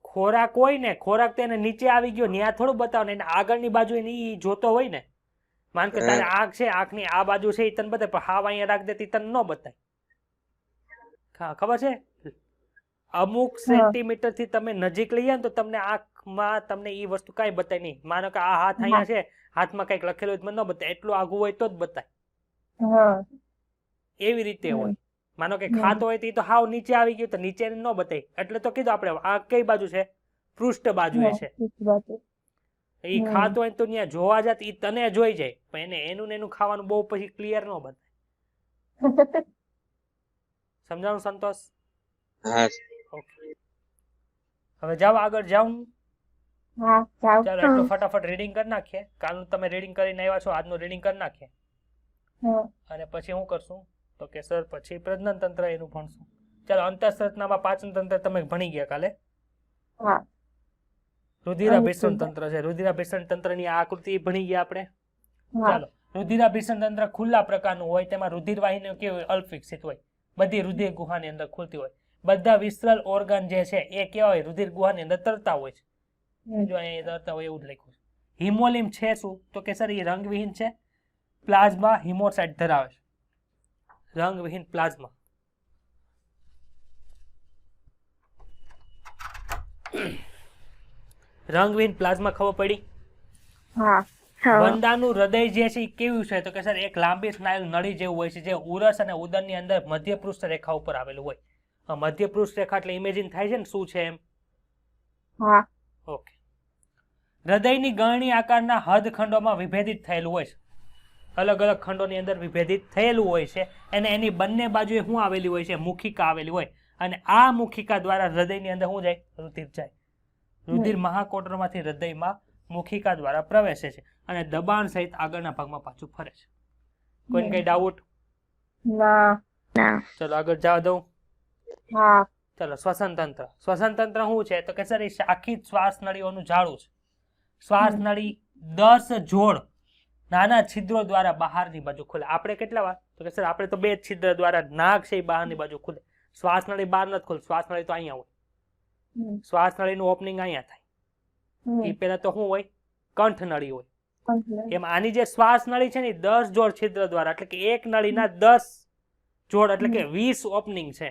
Speaker 1: ખોરાક હોય ને, ખોરાક તો એને નીચે આવી ગયો ત્યાં થોડું બતાવે ને, એને આગળની બાજુ એની જોતો હોય ને. માન કે તારે આંખ છે, આંખની આ બાજુ છે એ તને બતાવે, પણ હાવ અહીંયા રાખ દેતી તને ન બતાય. ખબર છે? અમુક સેન્ટીમીટર થી તમે નજીક લઈએ ને તો તમને આંખમાં તમને એ વસ્તુ કઈ બતાય નહીં. માનો કે આ હાથ અહીંયા છે, હાથમાં કઈક લખેલું હોય ન બતાય, એટલું આગું હોય તો જ બતાય.
Speaker 2: હા
Speaker 1: એવી રીતે હોય. માનો કે ખાતો હોય તો હાવ નીચે આવી ગયું તો નીચે ન બતાય. એટલે તો કીધું આપણે આ કઈ બાજુ છે? પૃષ્ઠ બાજુ છે. એ ખાતો હોય તો ત્યાં જોવા જાત એ તને જોઈ જાય, પણ એનું ને એનું ખાવાનું બહુ પછી ક્લિયર ન બતાય. સમજાણું સંતોષ?
Speaker 4: હા.
Speaker 1: હવે જાઓ આગળ જાઉં.
Speaker 2: હા
Speaker 1: ચાલો એટલું ફટાફટ રીડિંગ કરી નાખીએ. કાલનું તમે રીડિંગ કરીને આવ્યા છો, આજનું રીડિંગ કરી નાખીએ. અને પછી શું કરશું તો કે સર પછી પ્રજનન તંત્ર એનું ભણશું. ચાલો અંતઃસંરચનામાં પાચન તંત્ર તમે ભણી ગયા કાલે.
Speaker 2: હા
Speaker 1: રુધિરાભિસરણ તંત્ર છે, રુધિરાભિસરણ તંત્રની આકૃતિ ભણી ગયા આપણે. ચાલો રુધિરાભિસરણ તંત્ર ખુલ્લા પ્રકારનું હોય, તેમાં રુધિર વાહિનીઓ કેવી હોય? અલ્પવિકસિત હોય. બધી રુધિર ગુહાની અંદર ખુલતી હોય. બધા વિસ્તરલ ઓર્ગન જે છે એ કેવા હોય? રુધિર ગુહાની અંદર તરતા હોય છે. જો અહીંયા તરતા હોય એવું જ લખ્યું છે. હિમોલિમ છે શું તો કે સર એ રંગવિહીન છે, પ્લાઝ્મા હિમોસાઇટ ધરાવે છે. રંગવિહીન પ્લાઝ્મા. રંગવિહીન પ્લાઝ્મા ખબર પડી?
Speaker 2: હા
Speaker 1: વંદાનું હૃદય જે છે એ કેવું છે તો કે સર એક લાંબી સ્નાયુ નળી જેવું હોય છે, જે ઉરસ અને ઉદરની અંદર મધ્ય પૃષ્ઠ રેખા ઉપર આવેલું હોય. મધ્ય પૃષ્ઠ રેખા એટલે ઇમેજિન થાય છે ને શું છે એમ.
Speaker 2: હા
Speaker 1: ઓકે. હૃદયની ગળણી આકારના હદખંડોમાં વિભેદિત થયેલું હોય છે. અલગ અલગ ખંડોની અંદર વિભેદિત થયેલું હોય છે, અને એની બંને બાજુએ શું આવેલી હોય છે? મુખિકા આવેલી હોય. અને આ મુખિકા દ્વારા હૃદયની અંદર શું જાય? રુધિર જાય. રુધિર મહાકોટરમાંથી હૃદયમાં મુખિકા દ્વારા પ્રવેશે છે અને દબાણ સહિત આગળના ભાગમાં પાછું ફરે છે. કોઈને કઈ ડાઉટ?
Speaker 2: ના
Speaker 1: ચલો આગળ જવા દઉં.
Speaker 2: હા
Speaker 1: ચલો શ્વસન તંત્ર. શ્વસન તંત્ર શું છે તો કે સર એ શાખિત શ્વાસ નળીઓનું જાળું છે. શ્વાસ નળી 10 જોડ નાના છિદ્રો દ્વારા બહારની બાજુ ખુલે. આપણે કેટલા વાર તો કે સર આપણે તો 2 છિદ્ર દ્વારા, નાક છે એ બહારની બાજુ ખુલે. શ્વાસ નળી બહાર નથી ખુલે, શ્વાસ નળી તો અહીંયા હોય. શ્વાસ નળીનું ઓપનિંગ અહીંયા થાય. એ પેલા તો શું હોય? કંઠ નળી હોય. એમ આની જે શ્વાસ નળી છે ને 10 જોડ છિદ્ર દ્વારા, એટલે કે એક નળીના 10 જોડ એટલે કે 20 ઓપનિંગ છે.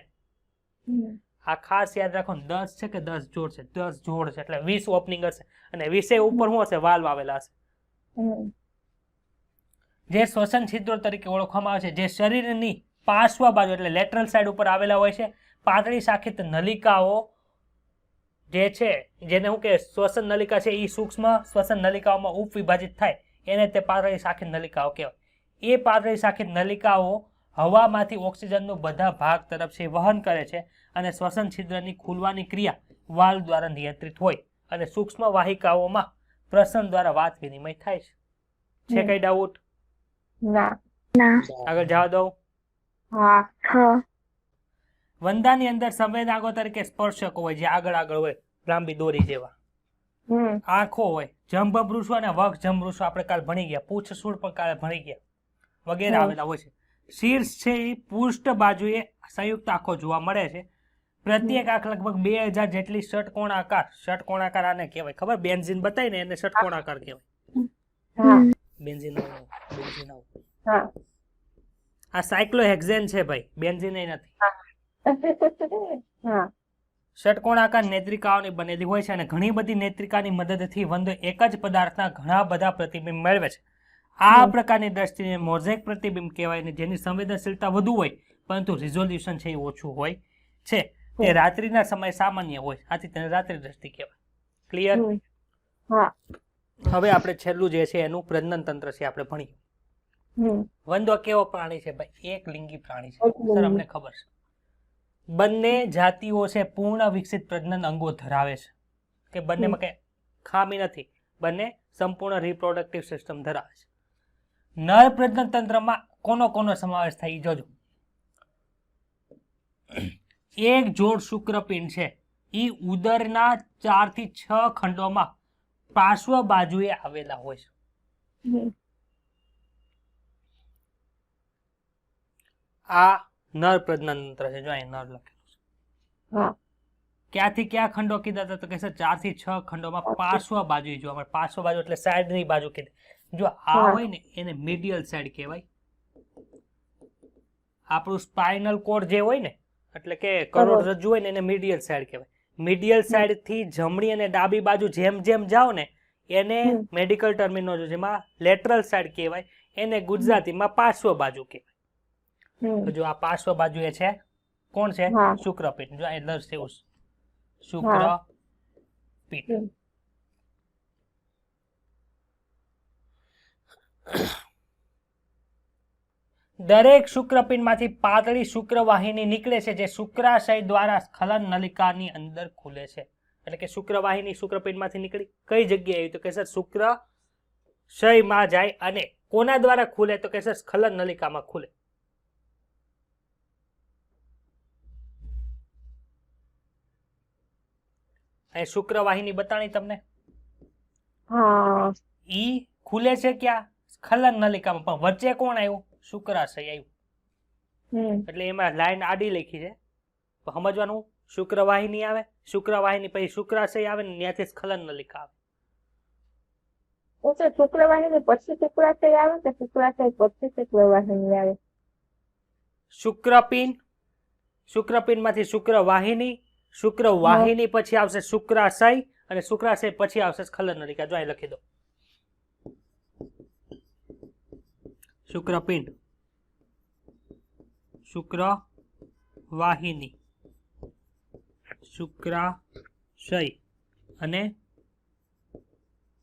Speaker 1: આ ખાસ યાદ રાખો, 10 છે કે 10 જોડ છે? 10 જોડ છે એટલે 20 ઓપનિંગ હશે, અને 20 ઉપર શું હશે? વાલ્વ આવેલા હશે, જે શ્વસન છિદ્રો તરીકે ઓળખવામાં આવે છે, જે શરીરની પાર્શ્વ બાજુ એટલે લેટરલ સાઈડ ઉપર આવેલા હોય છે. પાતળી શાખિત નલિકાઓ જે છે, જેને શું કે શ્વસન નલિકા છે, એ સૂક્ષ્મ શ્વસન નલિકાઓમાં ઉપવિભાજિત થાય, એને તે પાતળી શાખિત નલિકાઓ કહેવાય. એ પાતળી શાખિત નલિકાઓ હવામાંથી ઓક્સિજનનું બધા ભાગ તરફ છે વહન કરે છે, અને શ્વસન છિદ્રની ખુલવાની ક્રિયા વાલ્વ દ્વારા નિયંત્રિત હોય, અને સૂક્ષ્મ વાહિકાઓમાં પ્રસરણ દ્વારા વાત વિનિમય થાય છે. છે કઈ ડાઉટ?
Speaker 2: ના
Speaker 1: આગળ જવા દઉં.
Speaker 2: હા
Speaker 1: વંદાની અંદર સંવેદનાંગો તરીકે સ્પર્શકો હોય, જે આગળ હોય, લાંબી દોરી જેવા. આંખો હોય, જંભભૃશુ અને વક્ષજંભૃશુ આપણે કાલ ભણી ગયા. પૂછસૂળ પણ કાલે ભણી ગયા, વગેરે આવેલા હોય છે. શીર્ષ છે એ પૃષ્ઠ બાજુએ સંયુક્ત આંખો જોવા મળે છે. પ્રત્યેક આંખ લગભગ 2000 જેટલી ષટકોણાકાર આને કહેવાય. ખબર? બેન્ઝીન બતાવીને એને ષટકોણાકાર કહેવાય.
Speaker 2: હા
Speaker 1: બેન્ઝીન
Speaker 2: હા
Speaker 1: આ સાયક્લોહેક્ઝેન છે ભાઈ, બેન્ઝીન નથી.
Speaker 2: હા
Speaker 1: ષટકોણાકાર નેત્રિકાઓની બનેલી હોય છે અને ઘણી બધી નેત્રિકાની મદદથી વંદો એક જ પદાર્થના ઘણા બધા પ્રતિબિંબ મેળવે છે. આ પ્રકારની દ્રષ્ટિને મોઝેક પ્રતિબિંબ કહેવાય ને જેની સંવેદનશીલતા વધુ હોય પરંતુ રિઝોલ્યુશન છે એ ઓછું હોય છે. તે રાત્રિના સમય સામાન્ય હોય, આથી તેને રાત્રિ દ્રષ્ટિ કહેવાય. ક્લિયર?
Speaker 2: હા
Speaker 1: હવે આપણે છેલ્લું જે છે એનું પ્રજનન તંત્ર છે આપણે ભણીએ. વંદો કેવો પ્રાણી છે ભાઈ? એક લિંગી પ્રાણી છે. સર અમને ખબર છે. બંને જાતિઓ છે પૂર્ણ વિકસિત પ્રજનન અંગો ધરાવે છે, કે બંનેમાં કઈ ખામી નથી, બંને સંપૂર્ણ રિપ્રોડક્ટિવ સિસ્ટમ ધરાવે છે. નર પ્રજનન તંત્રમાં કોનો સમાવેશ થાય જોજો. એક જોડ શુક્રપિંડ છે એ ઉદરના 4 થી 6 ખંડોમાં પાર્શ્વ બાજુએ આવેલા હોય છે. આ નર પ્રજનન તંત્ર છે. જો અહીં નર લખેલું છે. ક્યાંથી ક્યાં ખંડો કીધા હતા? તો કે 4 થી 6 ખંડોમાં પાર્શ્વ બાજુ જોવા મળે. પાર્શ્વ બાજુ એટલે સાઈડની બાજુ કીધી. જો આ હોય ને એને મીડિયલ સાઈડ કહેવાય. આપણું સ્પાઇનલ કોડ જે હોય ને એટલે કે કરોડરજ્જુ હોય ને એને મીડિયલ સાઈડ કહેવાય. મીડિયલ સાઈડ થી જમણી અને ડાબી બાજુ જેમ જેમ જાઓ ને એને મેડિકલ ટર્મિનોલોજી જેમાં લેટરલ સાઈડ કહેવાય, એને ગુજરાતીમાં પાર્શ્વ બાજુ કહેવાય. તો જો આ પાર્શ્વ બાજુ એ છે કોણ છે? શુક્રપિંડ. જો અહીં દર્શ એવું શુક્રપિંડ. દરેક શુક્રપિંડમાંથી પાતળી શુક્રવાહિની નીકળે છે જે શુક્રાશય દ્વારા સ્ખલન નલિકાની અંદર ખુલે છે. એટલે કે શુક્રવાહિની શુક્રપિંડમાંથી નીકળી કઈ જગ્યાએ આવી? તો કે સર શુક્રાશયમાં જાય અને કોના દ્વારા ખુલે? તો કે સર સ્ખલન નલિકામાં ખુલે. અહીં શુક્રવાહિની બતાણી તમને. ઈ ખુલે છે ક્યાં? સ્ખલન નલિકામાં. પણ વચ્ચે કોણ આવ્યું? શુક્રાશય આવ્યું. એટલે એમાં લાઈન આડી લખી છે, તો સમજવાનું શુક્રવાહિની આવે, શુક્રવાહિની પછી શુક્રાશય આવે ને ત્યાંથી સ્ખલન નલિકા આવે.
Speaker 2: શુક્રવાહિની પછી શુક્રાશય આવે કે શુક્રાશય પછી શુક્રવાહિની આવે?
Speaker 1: શુક્રપિંડમાંથી શુક્રવાહિની, શુક્રવાહિની પછી આવશે શુક્રાશય અને શુક્રાશય પછી આવશે સ્ખલન નલિકા. જો અહીં લખી દો. શુક્રપિંડ, શુક્રવાહિની, શુક્રાશય અને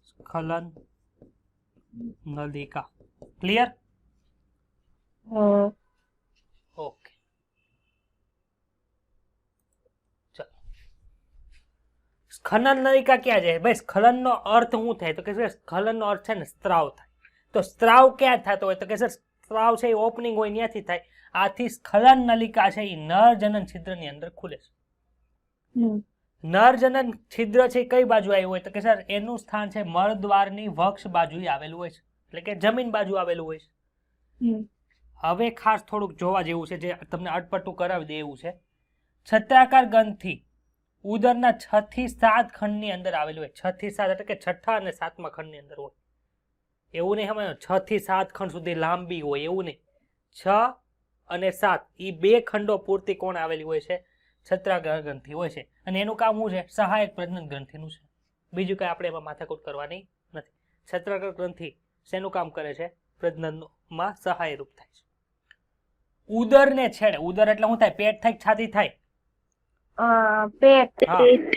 Speaker 1: સ્ખલન નલિકા. ક્લિયર? ઓકે ચલો. સ્ખલન નલિકા ક્યાં જાય ભાઈ? સ્ખલન નો અર્થ શું થાય? તો કે સ્ખલન નો અર્થ છે ને સ્ત્રાવ થાય. તો સ્ત્રાવ ક્યાં થતો હોય? તો કે સર સ્ત્રાવ છે એ ઓપનિંગ હોય ત્યાંથી થાય. આથી સ્ખલન નલિકા છે એ નર જનન છિદ્રની અંદર ખુલે છે. નર જનન છિદ્ર છે કઈ બાજુ આવ્યું હોય? તો કે સર એનું સ્થાન છે મળદ્વારની વક્ષ બાજુ આવેલું હોય છે, એટલે કે જમીન બાજુ આવેલું હોય છે. હવે ખાસ થોડુંક જોવા જેવું છે, જે તમને અટપટું કરાવી દે એવું છે. છત્રાકાર ગ્રંથિ ઉદરના 6 થી 7 ખંડની અંદર આવેલું હોય. 6 થી 7 એટલે કે છઠ્ઠા અને 7મા ખંડની અંદર હોય. એવું નહીં સમજો 6 થી 7 ખંડ સુધી લાંબી હોય, એવું નહીં. 6 અને 7 એ 2 ખંડો પૂરતી કોણ આવેલી હોય છે? છત્રાકાર ગ્રંથિ હોય છે. અને એનું કામ શું છે? સહાયક પ્રજનન ગ્રંથિનું છે. બીજું કઈ આપણે એમાં માથાકૂટ કરવાની નથી. છત્રાકાર ગ્રંથિ શેનું કામ કરે છે? પ્રજનનમાં સહાયરૂપ થાય છે. ઉદરને છેડે, ઉદર એટલે શું થાય? પેટ થાય, છાતી થાય?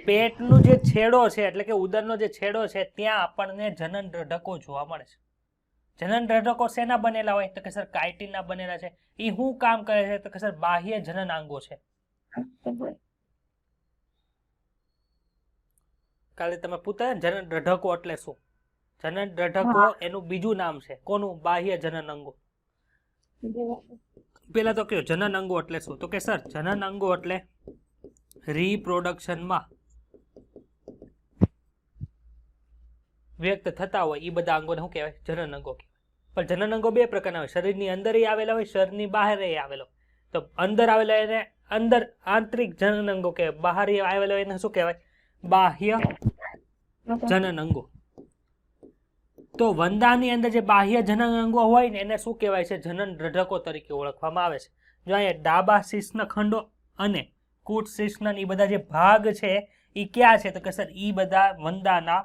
Speaker 1: પેટનું જે છેડો છે એટલે કે ઉદરનો જે છેડો છે ત્યાં આપણને જનન દ્રઢકો જોવા મળે છે. જનન દ્રઢકો શેના બનેલા હોય? તો કે સર કાઇટિનના બનેલા છે. એ શું કામ કરે છે? તો કે સર બાહ્ય જનનાંગો છે. કાલે તમે પૂછ્યા જનન દ્રઢકો એટલે શું? જનન દ્રઢકો એનું બીજું નામ છે. કોનું? બાહ્ય જનન અંગો. પેલા તો કયો જનન અંગો એટલે શું? તો કે સર જનન અંગો એટલે રિપ્રોડક્શનમાં વ્યક્ત થતા હોય એ બધા અંગોને શું કહેવાય? જનન અંગો કહેવાય. પણ જનન અંગો 2 પ્રકારના હોય. શરીરની અંદર આવેલા હોય, શરીરની બહાર આવેલો. તો અંદર આવેલા એને અંદર આંતરિક જનન અંગો કહેવાય. બહાર આવેલો એને શું કહેવાય? બાહ્ય જનન અંગો. તો વંદાની અંદર જે બાહ્ય જનન અંગો હોય ને એને શું કહેવાય છે? જનન રઢકો તરીકે ઓળખવામાં આવે છે. જો અહીંયા ડાબા શીર્ષના ખંડો અને કૂટ શીર્ષના એ બધા જે ભાગ છે એ ક્યાં છે? તો કે સર એ બધા વંદાના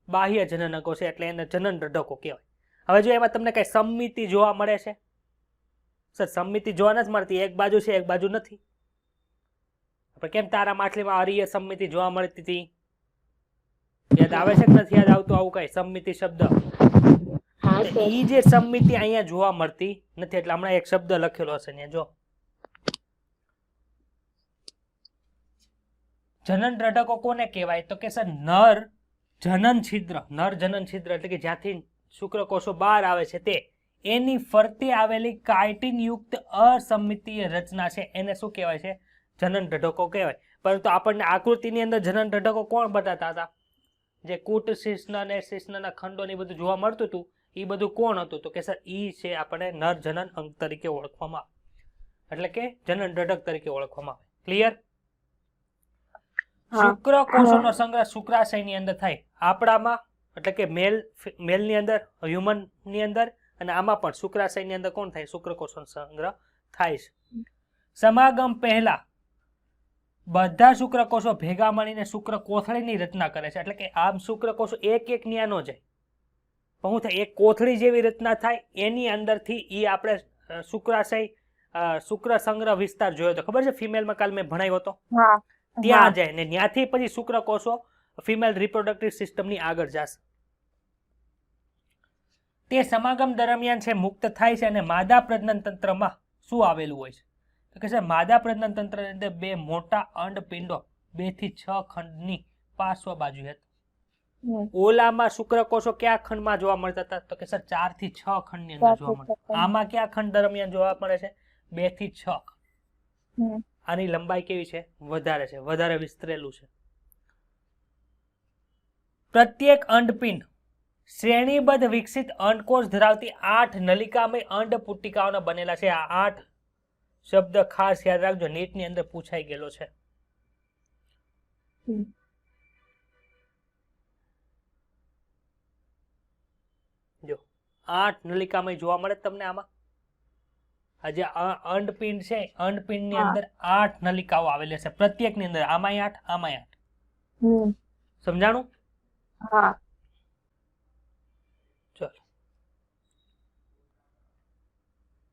Speaker 1: બાહ્ય જનન અંગો છે, એટલે એને જનન રઢકો કહેવાય. હવે જો એમાં તમને કઈ સમમિતિ જોવા મળે છે? સર સમમિતિ જોવા નથી મળતી, એક બાજુ છે એક બાજુ નથી. આપણે કેમ તારા માછલીમાં અરીય સમમિતિ જોવા મળતી હતી? યાદ આવે છે કે નથી યાદ આવતું આવું કઈ સમમિતિ શબ્દ?
Speaker 2: હા સર.
Speaker 1: ઈ જે સમમિતિ અહીંયા જોવા મળતી નથી, એટલે હમણાં એક શબ્દ લખેલો હશે અહીંયા જો. જનન રઢકો કોને કહેવાય? તો કે સર નર જનન છિદ્ર. નર જનન છિદ્ર એટલે કે જ્યાંથી શુક્રકોષો બહાર આવે છે તે એની ફરતે આવેલી કાઇટિન યુક્ત અસમિતીય રચના છે, એને શું કહેવાય છે? જનન રઢકો કહેવાય. પરંતુ આપણને આકૃતિની અંદર જનન રઢકો કોણ બતાવતા હતા? જે કૂટ શીર્ષના અને શીર્ષના ખંડો ને બધું જોવા મળતું હતું એ બધું કોણ હતું? તો કે સર ઈ છે આપણે નર જનન અંગ તરીકે ઓળખવામાં આવે, એટલે કે જનન રઢક તરીકે ઓળખવામાં આવે. ક્લિયર? શુક્રકોષોનો સંગ્રહ શુક્રાશયની અંદર થાય. આપણામાં એટલે કે મેલની અંદર, હ્યુમનની અંદર, અને આમાં પણ શુક્રાશયની અંદર કોણ થાય? શુક્રકોષોનો સંગ્રહ થાય છે. સમાગમ પહેલા બધા શુક્રકોષો ભેગા મળીને શુક્રકોથળીની રચના કરે છે, એટલે કે આમ શુક્રકોષો એક એક ન્યા નો જાય, પણ શું થાય? એક કોથળી જેવી રચના થાય. એની અંદરથી ઈ આપણે શુક્રાશય શુક્ર સંગ્રહ વિસ્તાર જોયો તો ખબર છે? ફિમેલમાં કાલ મેં ભણાવ્યો હતો.
Speaker 2: હા.
Speaker 1: ત્યાં જાય ને ત્યાંથી પછી શુક્રકોષો ફિમેલ રિપ્રોડક્ટિવ સિસ્ટમની આગળ જશે. તે સમાગમ દરમિયાન છે મુક્ત થાય છે અને માદા પ્રજનન તંત્રમાં શું આવેલું હોય છે? તો કે છે માદા પ્રજનન તંત્રની અંદર બે મોટા અંડપિંડો 2 થી 6 ખંડની પાર્શ્વ બાજુએ હતા. ઓલામાં શુક્રકોષો કયા ખંડમાં જોવા મળતા હતા? તો કે સર 4 થી 6 ખંડની અંદર જોવા મળે. આમાં કયા ખંડ દરમિયાન જોવા મળે છે? 2 થી 6. આની લંબાઈ કેવી છે? વધારે છે, વધારે વિસ્તરેલું છે. પ્રત્યેક અંડપિંડ શ્રેણીબદ્ધ વિકસિત અંડકોષ ધરાવતી 8 નલિકામય અંડ પુટિકાઓના બનેલા છે. આ 8 શબ્દ ખાસ યાદ રાખજો, નીટની અંદર પૂછાઈ ગયેલો છે. જો 8 નલિકામય જોવા મળે તમને આમાં. આ જે અંડપિંડ છે, અંડપિંડની અંદર 8 નલિકાઓ આવેલી છે, પ્રત્યેકની અંદર. આમાંય 8, આમાંય 8. સમજાણું?
Speaker 2: હા.
Speaker 1: ચલો,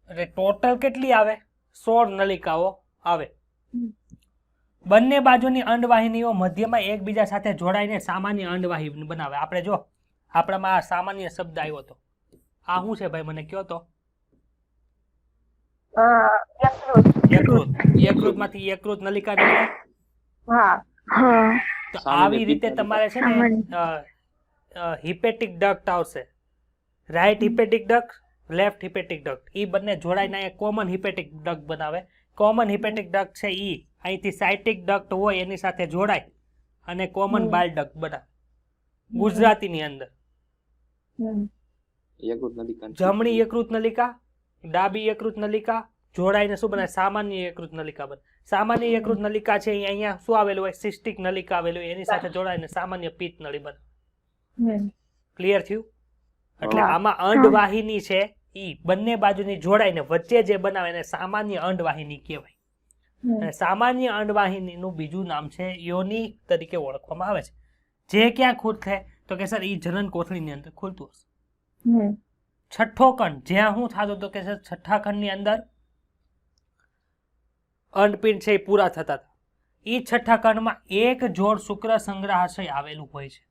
Speaker 1: એટલે ટોટલ કેટલી આવે? 16 નલિકાઓ આવે. બંને બાજુની અંડવાહિનીઓ મધ્યમાં એકબીજા સાથે જોડાઈને સામાન્ય અંડવાહિની બનાવે. આપણે જો આપણામાં આ સામાન્ય શબ્દ આવ્યો હતો, આ શું છે ભાઈ? મને કયો તો. યકૃતમાંથી યકૃત નલિકા નીકળે.
Speaker 2: હા.
Speaker 1: તો આવી રીતે તમારે છે ને હિપેટિક ડક્ટ આવશે. રાઈટ હિપેટિક ડક્ટ, લેફ્ટ હિપેટિક ડક્ટ, એ બંને જોડાઈને એક કોમન હિપેટિક ડક્ટ બનાવે. કોમન હિપેટિક ડક્ટ છે ઈ અહીંથી સાયટિક ડક્ટ હોય એની સાથે જોડાય અને કોમન બાઇલ ડક્ટ બનાવે. ગુજરાતીની અંદર જમણી યકૃત નલિકા, ડાબી યકૃત નલિકા જોડાઈને શું બનાવે? સામાન્ય યકૃત નલિકા બને. સામાન્ય યકૃત નલિકા છે અહીંયા શું આવેલું હોય? સિસ્ટિક નલિકા આવેલું હોય, એની સાથે જોડાઈને સામાન્ય પિત્ત નળી બને. ક્લિયર થયું? એટલે આમાં અંડવાહિની છે ઈ બંને બાજુની જોડાઈને વચ્ચે જે બનાવે એને સામાન્ય અંડવાહિની કહેવાય. અને સામાન્ય અંડવાહિનીનું બીજું નામ છે યોની તરીકે ઓળખવામાં આવે છે. જે ક્યાં ખુલશે? તો કે સર ઈ જનન કોથળીની અંદર ખુલતું હશે. છઠ્ઠો ખંડ જ્યાં શું થતું તો કે સર છઠ્ઠા ખંડની અંદર અંડપિંડ છે એ પૂરા થતા હતા. એ છઠ્ઠા ખંડમાં એક જોડ શુક્ર સંગ્રહાશય આવેલું હોય છે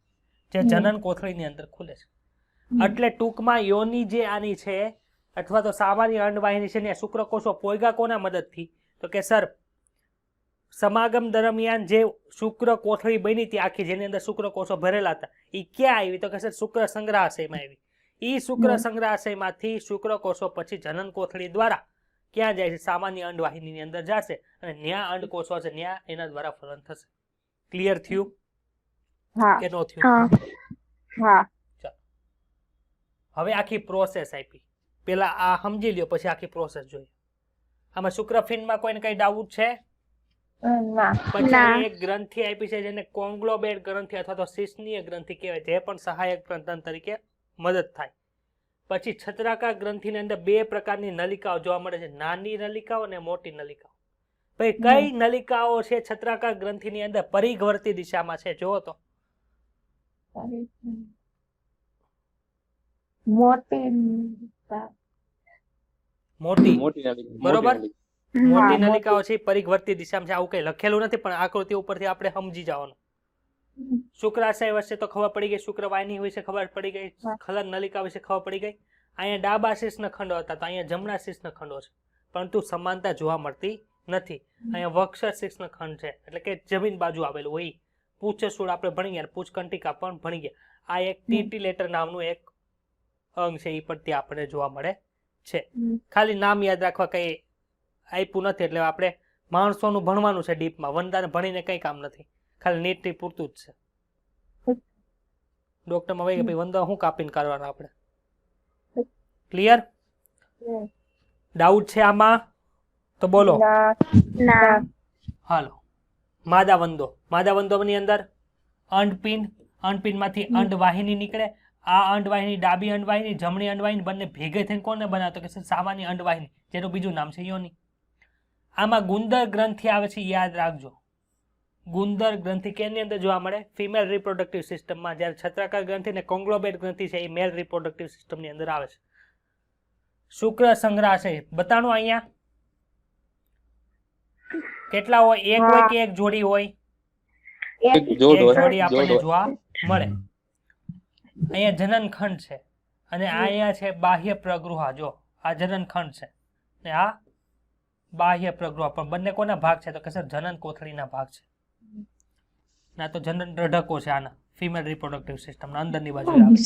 Speaker 1: જે જનન કોથળીની અંદર ખુલે છે. એટલે ટૂંકમાં યોની જે આની છે અથવા તો સામાન્ય અંડવાહિની છે ને શુક્રકોષો પોયગા કોના મદદથી? તો કે સર સમાગમ દરમિયાન જે શુક્ર કોથળી બની હતી આખી, જેની અંદર શુક્રકોષો ભરેલા હતા, એ ક્યાં આવી? તો કે સર શુક્ર સંગ્રહાશયમાં આવી. ઈ શુક્ર સંગ્રહાશયમાંથી શુક્રકોષો પછી જનન કોથળી દ્વારા ક્યાં જાય છે? સામાન્ય અંડવાહિનીની અંદર જશે અને ન્યા અંડકોષો છે ન્યા એના દ્વારા ફલન થશે. ક્લિયર થયું કે નો થયું?
Speaker 2: હા.
Speaker 1: હવે આખી પ્રોસેસ આપી, પેલા આ સમજી લ્યો પછી આખી પ્રોસેસ જોઈએ. આમાં શુક્રફિંડમાં કોઈને કઈ ડાઉટ છે? પછી એક ગ્રંથિ આપી છે જેને કોંગ્લોમેરેટ ગ્રંથિ અથવા તો શિશ્નીય ગ્રંથિ કહેવાય, જે પણ સહાયક પ્રજનન તરીકે મદદ થાય. પછી છત્રાકાર ગ્રંથિની અંદર 2 પ્રકારની નલિકાઓ જોવા મળે છે, નાની નલિકાઓ અને મોટી નલિકાઓ. ભાઈ કઈ નલિકાઓ છે છત્રાકાર ગ્રંથિની અંદર પરિઘવર્તી દિશામાં છે? જુઓ તો.
Speaker 2: મોટી
Speaker 1: મોટી બરોબર. મોટી
Speaker 2: હા,
Speaker 1: નલિકાઓ છે પરિઘવર્તી દિશામાં છે. આવું કઈ લખેલું નથી પણ આકૃતિ ઉપરથી આપણે સમજી જવાનું. શુક્રાશય વિશે તો ખબર પડી ગઈ, શુક્રવાહિની વિશે ખબર પડી ગઈ, ખલન નલિકા વિશે ખબર પડી ગઈ. અહીંયા ડાબા શીર્ષના ખંડો હતા તો અહીંયા જમણા શીર્ષના ખંડો છે, પરંતુ સમાનતા જોવા મળતી નથી. અહીંયા વક્ષ શીર્ષના ખંડ છે એટલે કે જમીન બાજુ આવેલું હોય. પૂછસૂળ આપણે ભણી ગયા, પૂછકંટિકા પણ ભણી ગયા. આ એક ટીટી લેટર નામનું એક અંગ છે, એ પણ ત્યાં આપણે જોવા મળે છે. ખાલી નામ યાદ રાખવા કઈ આપ્યું નથી એટલે આપણે માણસોનું ભણવાનું છે ડીપમાં. વંદાને ભણીને કઈ કામ નથી, ખાલી નીટ પૂરતું જ છે. ડોક્ટરમાં વહી ગયા વંદા શું કાપીને કાઢવાના આપણે? ક્લિયર? ડાઉટ છે આમાં તો બોલો.
Speaker 2: ના.
Speaker 1: હાલો. માદાવંદોની અંદર અંડપિંડ, અંડપિંડમાંથી અંડવાહિની નીકળે. આ અંડવાહિની ડાબી અંડવાહિની, જમણી અંડવાહિની બંને ભેગે થઈને કોને બનાવતો કે સામાન્ય અંડવાહિની, જેનું બીજું નામ છે યોની. આમાં ગુંદર ગ્રંથિ આવે છે, યાદ રાખજો. ગુંદર ગ્રંથિ કેની અંદર જોવા મળે? ફિમેલ રિપ્રોડક્ટિવ સિસ્ટમમાં. જ્યારે છત્રાકાર ગ્રંથિ અને કોંગ્લોમેરેટ ગ્રંથિ છે એ મેલ રિપ્રોડક્ટિવ સિસ્ટમની અંદર આવે છે. શુક્ર સંગ્રહાશય બતાણું અહીંયા કેટલા હોય? એક હોય કે એક જોડી હોય? એક જોડી આપણને જોવા મળે. અહીંયા જનન ખંડ છે અને અહીંયા છે બાહ્ય પ્રગૃહ. જો આ જનન ખંડ છે ને આ બાહ્ય પ્રગૃહ. પણ બંને કોના ભાગ છે? તો કે સર જનન કોથળીના ભાગ છે. ના તો જનન રઢકો છે આના ફિમેલ રિપ્રોડક્ટિવ સિસ્ટમના અંદરની બાજુ આવે.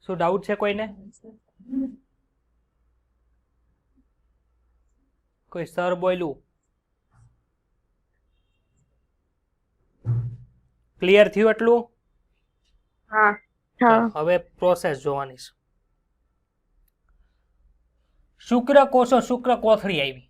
Speaker 1: શું ડાઉટ છે કોઈને? કોઈ સર બોલ્યું? ક્લિયર થયું એટલું? હવે પ્રોસેસ જોવાની છે. શુક્રકોષો, શુક્રકોથળી આવી.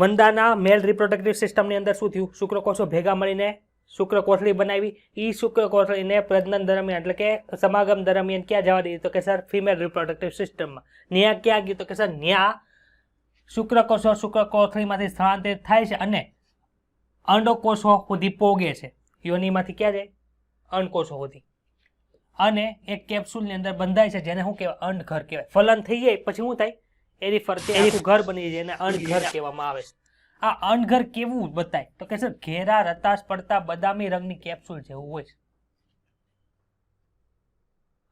Speaker 1: વંદાના મેલ રિપ્રોડક્ટિવ સિસ્ટમની અંદર શું થયું? શુક્રકોષો ભેગા મળીને શુક્રકોથળી બનાવી. ઈ શુક્રકોથળીને પ્રજનન દરમિયાન એટલે કે સમાગમ દરમિયાન ક્યાં જવા દીધી? તો કે સર ફિમેલ રિપ્રોડક્ટિવ સિસ્ટમમાં. ન્યા ક્યાં ગયું? તો કે સર ન્યા શુક્રકોષો શુક્રકોથળીમાંથી સ્થળાંતરિત થાય છે અને અંડકોષો સુધી પોગે છે. યોનિમાંથી ક્યાં જાય? અંડકોષો સુધી. અને એક કેપ્સ્યુલની અંદર બંધાય છે જેને શું કહેવાય? અંડઘર કહેવાય. ફલન થઈ જાય પછી શું થાય? એની ફરતે આખું ઘર બની જાય એને અંડઘર કહેવામાં આવે છે. આ અંડઘર કેવું બતાય? તો કે સર ઘેરા રતાશ પડતા બદામી રંગની કેપ્સ્યુલ જેવું હોય છે.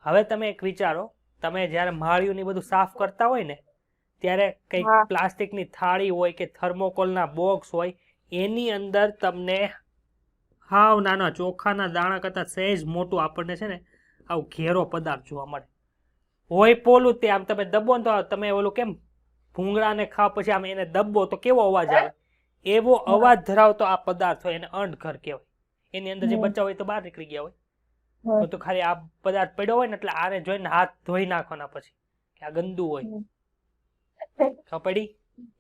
Speaker 1: હવે તમે એક વિચારો, તમે જ્યારે માળિયું બધું સાફ કરતા હોય ને ત્યારે કઈક પ્લાસ્ટિકની થાળી હોય કે થર્મોકોલના બોક્સ હોય, એની અંદર તમને હાવ નાના ચોખાના દાણા કરતા સહેજ મોટું આપણને છે ને આવું ઘેરો પદાર્થ જોવા મળે. હોય પોલું તે આમ તમે દબો ને તો તમે ઓલું કેમ ભૂંગળાને ખાવ પછી આમ એને દબો તો કેવો અવાજ આવે? એવો અવાજ ધરાવતો આ પદાર્થ હોય એને અંડઘર કહેવાય. એની અંદર જે બચ્ચા હોય તો બહાર નીકળી ગયા હોય, તો ખાલી આ પદાર્થ પડ્યો હોય ને એટલે આને જોઈને હાથ ધોઈ નાખવાના પછી કે આ ગંદુ હોય. ખબર પડી?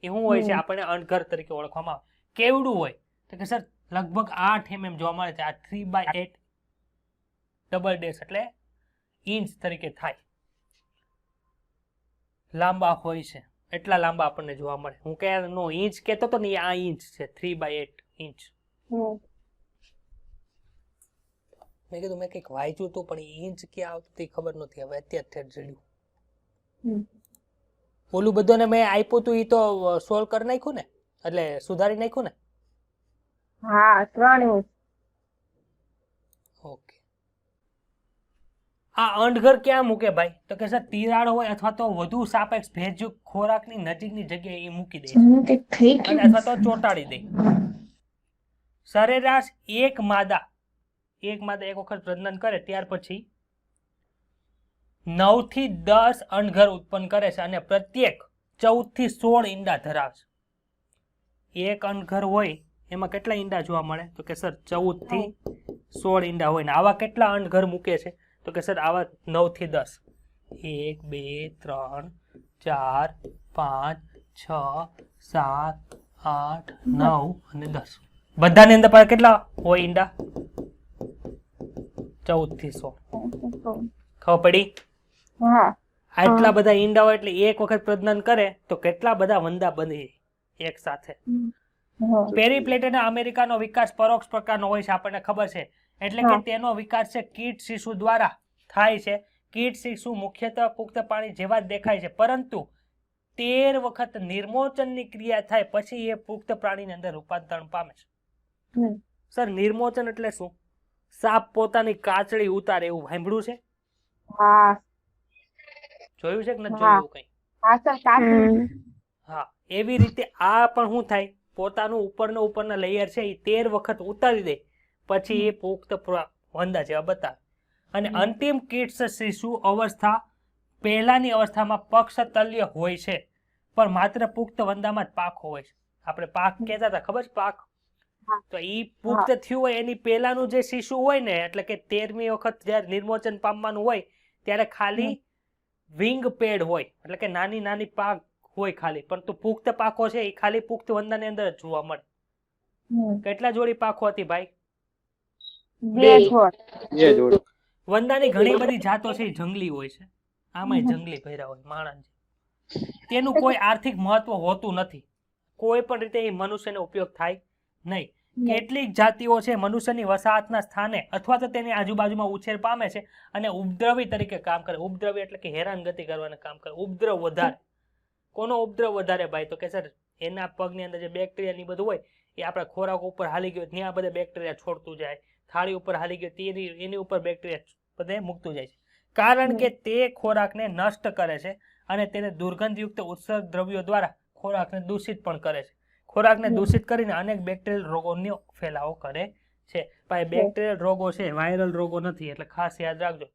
Speaker 1: એ શું હોય છે? આપણને અંડઘર તરીકે ઓળખવામાં આવે. કેવડું હોય તો કે સર લગભગ 8 mm જોવા મળે છે. આ 3/8 ડબલ ડેશ એટલે ઇંચ તરીકે થાય. લાંબા હોય છે, એટલા લાંબા આપણને જોવા મળે. હું કે નો ઇંચ કહેતો તો ને, આ ઇંચ છે 3/8 ઇંચ. મેં કીધું મેં કંઈક વાંચ્યું હતું પણ ઇંચ ક્યાં આવતું તે ખબર નથી. હવે અત્યારે જડ્યું. ઓલું બધું મેં આપ્યું હતું એ તો સોલ્વ કરી નાખ્યું ને, એટલે સુધારી નાખ્યું ને?
Speaker 2: હા, 3 ઇંચ.
Speaker 1: ઓકે. આ અંડઘર ક્યાં મૂકે ભાઈ? તો કે સર તિરાડ હોય અથવા તો વધુ સાપેક્ષ ભેજયુક્ત ખોરાકની નજીકની જગ્યાએ એ મૂકી દે છે અથવા તો ચોંટાડી દે. સરેરાશ એક માદા એક વખત પ્રજનન કરે ત્યાર પછી 9 થી 10 અંડઘર ઉત્પન્ન કરે છે અને પ્રત્યેક 14 થી 16 ઈંડા ધરાવે છે. એક અંડઘર હોય એમાં કેટલા ઈંડા જોવા મળે? તો કે સર 14 થી 16 ઈંડા હોય ને આવા કેટલા અંડઘર મૂકે છે? તો કે સર આવા 9 થી 10. 1 2 3 4 5 6 7 8 9 અને 10. બધાની અંદર કેટલા હોય ઈંડા? 14 થી 16
Speaker 2: તો
Speaker 1: ખબર પડી?
Speaker 2: હા
Speaker 1: આટલા બધા ઈંડાઓ એટલે એક વખત પ્રજનન કરે તો કેટલા બધા વંદા બની જાય એક સાથે.
Speaker 2: હા
Speaker 1: પેરીપ્લેટેના અમેરિકાનો વિકાસ પરોક્ષ પ્રકારનો હોય છે, આપણને ખબર છે. એટલે કે
Speaker 2: હા.
Speaker 1: તેનો વિકાસ છે કીટ શિશુ દ્વારા થાય છે. કીટ શિશુ મુખ્યત્વે પુખ્ત પ્રાણી જેવા જ દેખાય છે, પરંતુ 13 વખત નિર્મોચનની ક્રિયા થાય પછી એ પુખ્ત પ્રાણીની અંદર રૂપાંતરણ પામે છે.
Speaker 2: હમ.
Speaker 1: સર, નિર્મોચન એટલે શું? સાપ પોતાની કાચળી ઉતારે એવું સાંભળ્યું છે?
Speaker 2: હા
Speaker 1: જોયું છે કે નથી
Speaker 2: હા.
Speaker 1: જોયું કઈ?
Speaker 2: હા સર સાચું
Speaker 1: હા, એવી રીતે આ પણ શું થાય, પોતાનું ઉપરના લેયર છે એ 13 વખત ઉતારી દે પછી એ પુખ્ત વંદા જેવા બતાવે. અને અંતિમ કીટ્સ શિશુ અવસ્થા પહેલાની અવસ્થામાં પક્ષતલ્ય હોય છે, પણ માત્ર પુખ્ત વંદામાં જ પાંખો હોય છે. આપણે પાંખ કહેતા હતા, ખબર છે પાંખ?
Speaker 2: હા.
Speaker 1: તો ઈ પુખ્ત થયું હોય એની પહેલાનું જે શિશુ હોય ને, એટલે કે 13મી વખત જ્યારે નિર્મોચન પામવાનું હોય ત્યારે ખાલી વિંગ પેડ હોય, એટલે કે નાની નાની પાંખ હોય ખાલી, પરંતુ પુખ્ત પાંખો છે એ ખાલી પુખ્ત વંદાની અંદર જ જોવા મળે. કેટલા જોડી પાંખો હતી ભાઈ?
Speaker 2: 2 છોડ
Speaker 1: વંદાની ઘણી બધી જાતો છે એ જંગલી હોય છે, આમાંય જંગલી ભર્યા હોય માણસ. તેનું કોઈ આર્થિક મહત્વ હોતું નથી, કોઈ પણ રીતે એ મનુષ્યનો ઉપયોગ થાય નહીં. કેટલીક જાતિઓ છે મનુષ્યની વસાહતના સ્થાને અથવા તો તેની આજુબાજુમાં ઉછેર પામે છે અને ઉપદ્રવી તરીકે કામ કરે. ઉપદ્રવી એટલે કે હેરાનગતિ કરવાનું કામ કરે. ઉપદ્રવ વધારે. કોનો ઉપદ્રવ વધારે ભાઈ? તો કે સર, એના પગની અંદર જે બેક્ટેરિયા બધું હોય એ આપણા ખોરાક ઉપર હાલી ગયો ત્યાં બધા બેક્ટેરિયા છોડતું જાય, થાળી ઉપર હાલી ગયો એની ઉપર બેક્ટેરિયા બધે મૂકતું જાય છે, કારણ કે તે ખોરાકને નષ્ટ કરે છે અને તેને દુર્ગંધયુક્ત ઉત્સર્ગ દ્રવ્યો દ્વારા ખોરાકને દૂષિત પણ કરે છે. ખોરાકને દૂષિત કરીને અનેક બેક્ટેરિયલ રોગોનો ફેલાવો કરે છે. ભાઈ બેક્ટેરિયલ રોગો છે, વાયરલ રોગો નથી, એટલે ખાસ યાદ રાખજો.